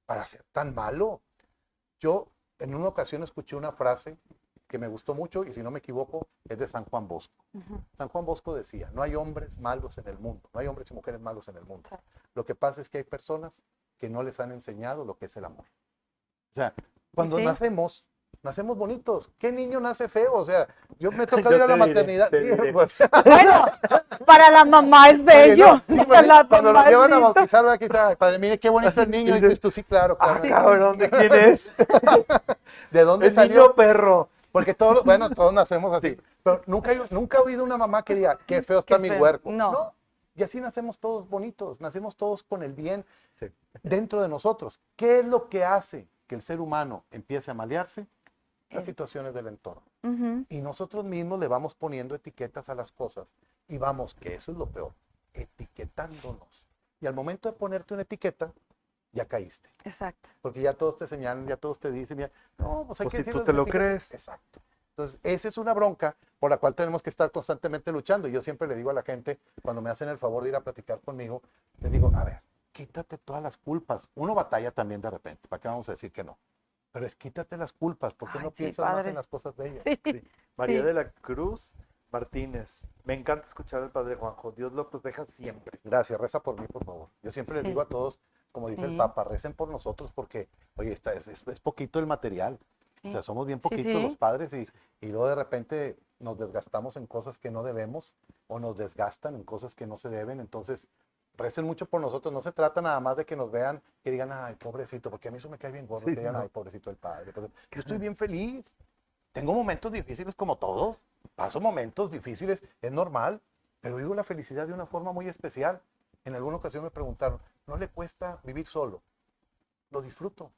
para ser tan malo. Yo en una ocasión escuché una frase que me gustó mucho y si no me equivoco es de San Juan Bosco. San Juan Bosco decía, no hay hombres malos en el mundo, no hay hombres y mujeres malos en el mundo. Lo que pasa es que hay personas que no les han enseñado lo que es el amor. O sea, cuando sí. nacemos bonitos. ¿Qué niño nace feo? O sea, yo me he tocado Yo ir a la te diré, maternidad. te Sí, diré. pues, Bueno, para la mamá es bello. sí, pues, Para la cuando mamá lo es llevan a lindo. bautizar, aquí está, padre, mire qué bonito el niño. Y dices tú, sí, claro, Ah, claro. cabrón, ¿de quién es? ¿De dónde El salió? niño perro. Porque todos, bueno, todos nacemos así. Sí. Pero nunca he oído una mamá que diga, qué feo está Qué mi feo. huerco. No. Y así nacemos todos bonitos, nacemos todos con el bien Sí. dentro de nosotros. ¿Qué es lo que hace que el ser humano empiece a malearse? las situaciones del entorno. Ujú. Y nosotros mismos le vamos poniendo etiquetas a las cosas y vamos, que eso es lo peor, etiquetándonos. Y al momento de ponerte una etiqueta, ya caíste. Exacto. Porque ya todos te señalan, ya todos te dicen, ya, no, pues hay Pues que si decir tú las te lo etiquetas. crees. Exacto. Entonces, esa es una bronca por la cual tenemos que estar constantemente luchando. Y yo siempre le digo a la gente, cuando me hacen el favor de ir a platicar conmigo, les digo, a ver, quítate todas las culpas. Uno batalla también de repente, ¿para qué vamos a decir que no? Pero es quítate las culpas, ¿por qué Ay, no sí, piensas más padre. en las cosas bellas? Sí. María Sí. de la Cruz Martínez. Me encanta escuchar al Padre Juanjo. Dios lo proteja siempre. Gracias, reza por mí, por favor. Yo siempre les Sí. digo a todos, como dice el Sí. Papa, recen por nosotros porque, oye, es poquito el material. O sea, Sí. somos bien Sí, poquitos sí. los padres y luego de repente nos desgastamos en cosas que no debemos o nos desgastan en cosas que no se deben. Entonces, recen mucho por nosotros. No se trata nada más de que nos vean, que digan, ay, pobrecito, porque a mí eso me cae bien gordo, Sí, que digan, no. ay, pobrecito el padre. Pues, yo estoy bien feliz. Tengo momentos difíciles como todos. Paso momentos difíciles, es normal, pero vivo la felicidad de una forma muy especial. En alguna ocasión me preguntaron, ¿no le cuesta vivir solo? Lo disfruto.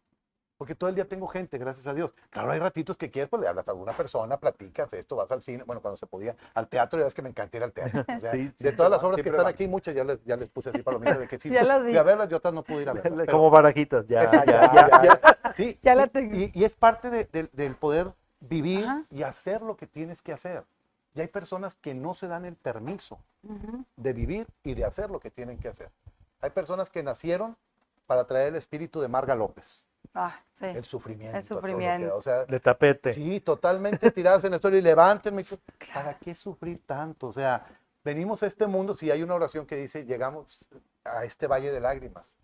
Porque todo el día tengo gente, gracias a Dios. Claro, hay ratitos que quieres, pues le hablas a alguna persona, platicas esto, vas al cine, bueno, cuando se podía, al teatro, ya ves que me encanta ir al teatro. O sea, Sí, de todas las obras que siempre están van. aquí, muchas ya les puse así palomitas de que sí, Ya las vi. fui a verlas y otras no pude ir a verlas. pero- Como barajitas, ya, Esa, ya. Sí, Ya la y- tengo. y es parte del poder vivir Ajá. y hacer lo que tienes que hacer. Y hay personas que no se dan el permiso Ujú. de vivir y de hacer lo que tienen que hacer. Hay personas que nacieron para traer el espíritu de Marga López, Ah, sí. el sufrimiento. El a todo lo que sufrimiento. da. O sea, De tapete. sí, totalmente tiradas en la historia y levántenme. ¿Para qué sufrir tanto? O sea, venimos a este mundo, si hay una oración que dice, llegamos a este valle de lágrimas.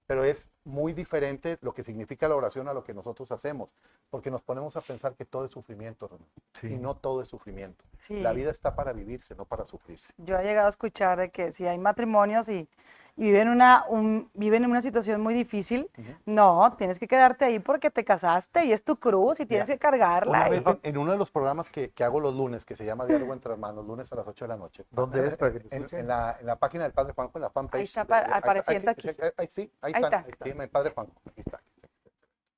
Pero es muy diferente lo que significa la oración a lo que nosotros hacemos, porque nos ponemos a pensar que todo es sufrimiento, René, Sí. y no todo es sufrimiento. Sí. La vida está para vivirse, no para sufrirse. Yo he llegado a escuchar de que si hay matrimonios y viven en una situación muy difícil, Ujú. no, tienes que quedarte ahí porque te casaste y es tu cruz y tienes Mira, que cargarla. Una y- vez en uno de los programas que hago los lunes, que se llama Diálogo entre Hermanos, lunes a las 8 de la noche. ¿Dónde es para que te En, escuchen? en la página del Padre Juanjo, en la fanpage. Ahí está apareciendo aquí. Ahí sí, ahí Ahí están. está. Sí, el Padre Juanjo, aquí está.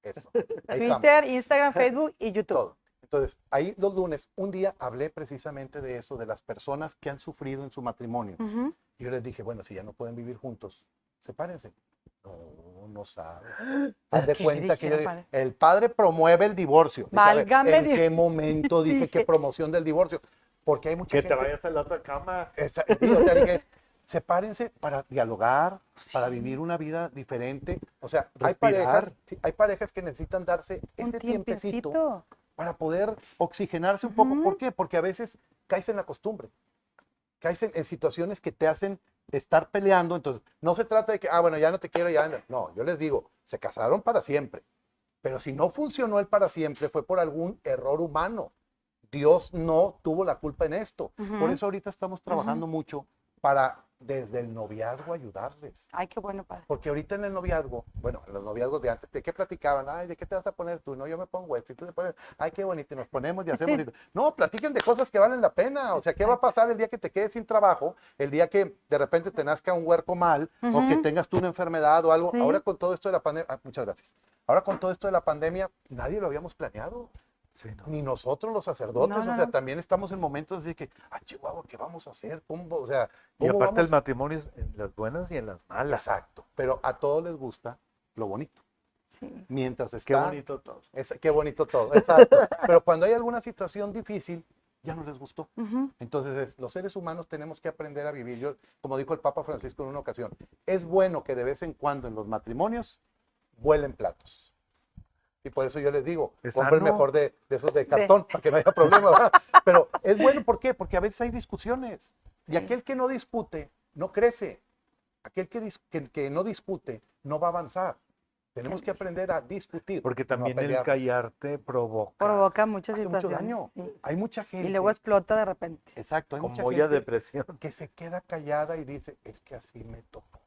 Eso, ahí estamos. Twitter, Instagram, Facebook y YouTube. Todo. Entonces, ahí los lunes, un día hablé precisamente de eso, de las personas que han sufrido en su matrimonio. Ujú. Y yo les dije, bueno, si ya no pueden vivir juntos, sepárense. No, no sabes. Haz de qué cuenta que dijeron, padre? el padre promueve el divorcio. Dije, a ver, Válgame ¿en Dios. qué momento dije que promoción del divorcio? Porque hay mucha Que gente... te vayas a la otra cama. Sí, o sea, dije, sepárense para dialogar, para Sí. vivir una vida diferente. O sea, hay Respirar. parejas, sí, hay parejas que necesitan darse Un ese tiempecito tiempecito. para poder oxigenarse un poco. Ujú. ¿Por qué? Porque a veces caes en la costumbre, caes en situaciones que te hacen estar peleando. Entonces, no se trata de que, bueno, ya no te quiero, ya no. No, yo les digo, se casaron para siempre. Pero si no funcionó el para siempre, fue por algún error humano. Dios no tuvo la culpa en esto. Ujú. Por eso ahorita estamos trabajando mucho para, desde el noviazgo, ayudarles. Ay, qué bueno, padre. Porque ahorita en el noviazgo, bueno, en los noviazgos de antes, ¿de qué platicaban? Ay, ¿de qué te vas a poner tú? No, yo me pongo esto y tú te pones, ay, qué bonito, y nos ponemos y hacemos. No, platiquen de cosas que valen la pena. O sea, ¿qué va a pasar el día que te quedes sin trabajo? El día que de repente te nazca un huerco mal o que Ujú. tengas tú una enfermedad o algo. Sí. Ahora con todo esto de la pandemia, muchas gracias. Ahora con todo esto de la pandemia, nadie lo habíamos planeado. Sí, no. Ni nosotros los sacerdotes, No, no, o sea, no. también estamos en momentos así que, Chihuahua, ¿qué vamos a hacer? ¿Cómo, o sea, Y ¿cómo aparte vamos? el matrimonio es en las buenas y en las malas. Exacto, pero a todos les gusta lo bonito. Sí. Mientras está... Qué bonito todo. Qué bonito todo, exacto. Pero cuando hay alguna situación difícil, ya no les gustó. Ujú. Entonces, los seres humanos tenemos que aprender a vivir. Yo, como dijo el Papa Francisco en una ocasión, es bueno que de vez en cuando en los matrimonios vuelen platos. Y por eso yo les digo, Es compren sano. mejor de esos de cartón, para que no haya problema, ¿verdad? Pero es bueno, ¿por qué? Porque a veces hay discusiones. Y Sí. aquel que no discute, no crece. Aquel que no discute, no va a avanzar. Tenemos que aprender a discutir. Porque no a también el pelear. callarte provoca Provoca muchas Hace mucho situaciones. daño. Sí. Hay mucha gente. Y luego explota de repente. Exacto, hay como mucha olla gente depresión. que se queda callada y dice, es que así me tocó.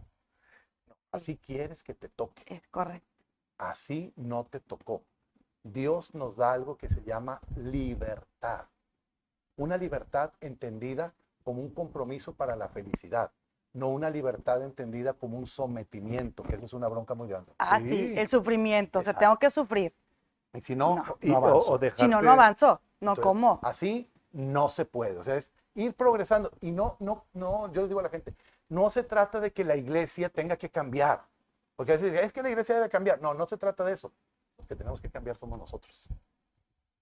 No, así quieres que te toque. Es correcto. Así no te tocó. Dios nos da algo que se llama libertad. Una libertad entendida como un compromiso para la felicidad, no una libertad entendida como un sometimiento, que eso es una bronca muy grande. Ah, Sí. sí, el sufrimiento. O sea, Exacto. tengo que sufrir. Y si no, No. no avanzo. o Si no, no dejarte- avanzo. No, Entonces, ¿cómo? Así no se puede. O sea, es ir progresando. Y no, yo les digo a la gente, no se trata de que la iglesia tenga que cambiar. Porque a veces dicen, es que la iglesia debe cambiar. No, no se trata de eso. Los que tenemos que cambiar somos nosotros.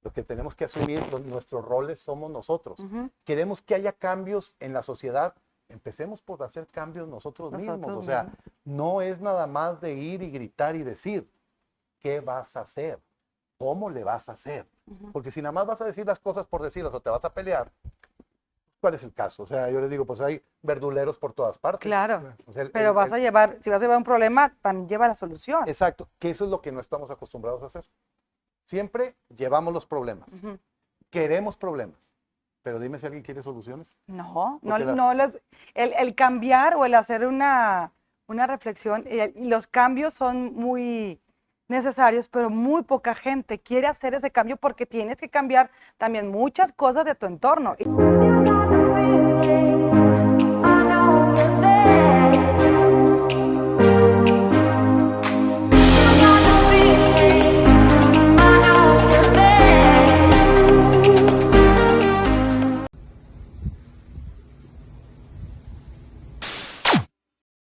Los que tenemos que asumir nuestros roles somos nosotros. Ujú. Queremos que haya cambios en la sociedad. Empecemos por hacer cambios nosotros mismos. Nosotros O sea, mismos. no es nada más de ir y gritar y decir, ¿qué vas a hacer? ¿Cómo le vas a hacer? Ujú. Porque si nada más vas a decir las cosas por decirlas o te vas a pelear, ¿cuál es el caso? O sea, yo les digo, pues hay verduleros por todas partes. Claro. O sea, Pero vas a llevar, si vas a llevar un problema, también lleva la solución. Exacto, que eso es lo que no estamos acostumbrados a hacer. Siempre llevamos los problemas, Ujú. queremos problemas, pero dime si alguien quiere soluciones. No, no, Porque no, el cambiar o el hacer una reflexión, y los cambios son muy necesarios, pero muy poca gente quiere hacer ese cambio porque tienes que cambiar también muchas cosas de tu entorno.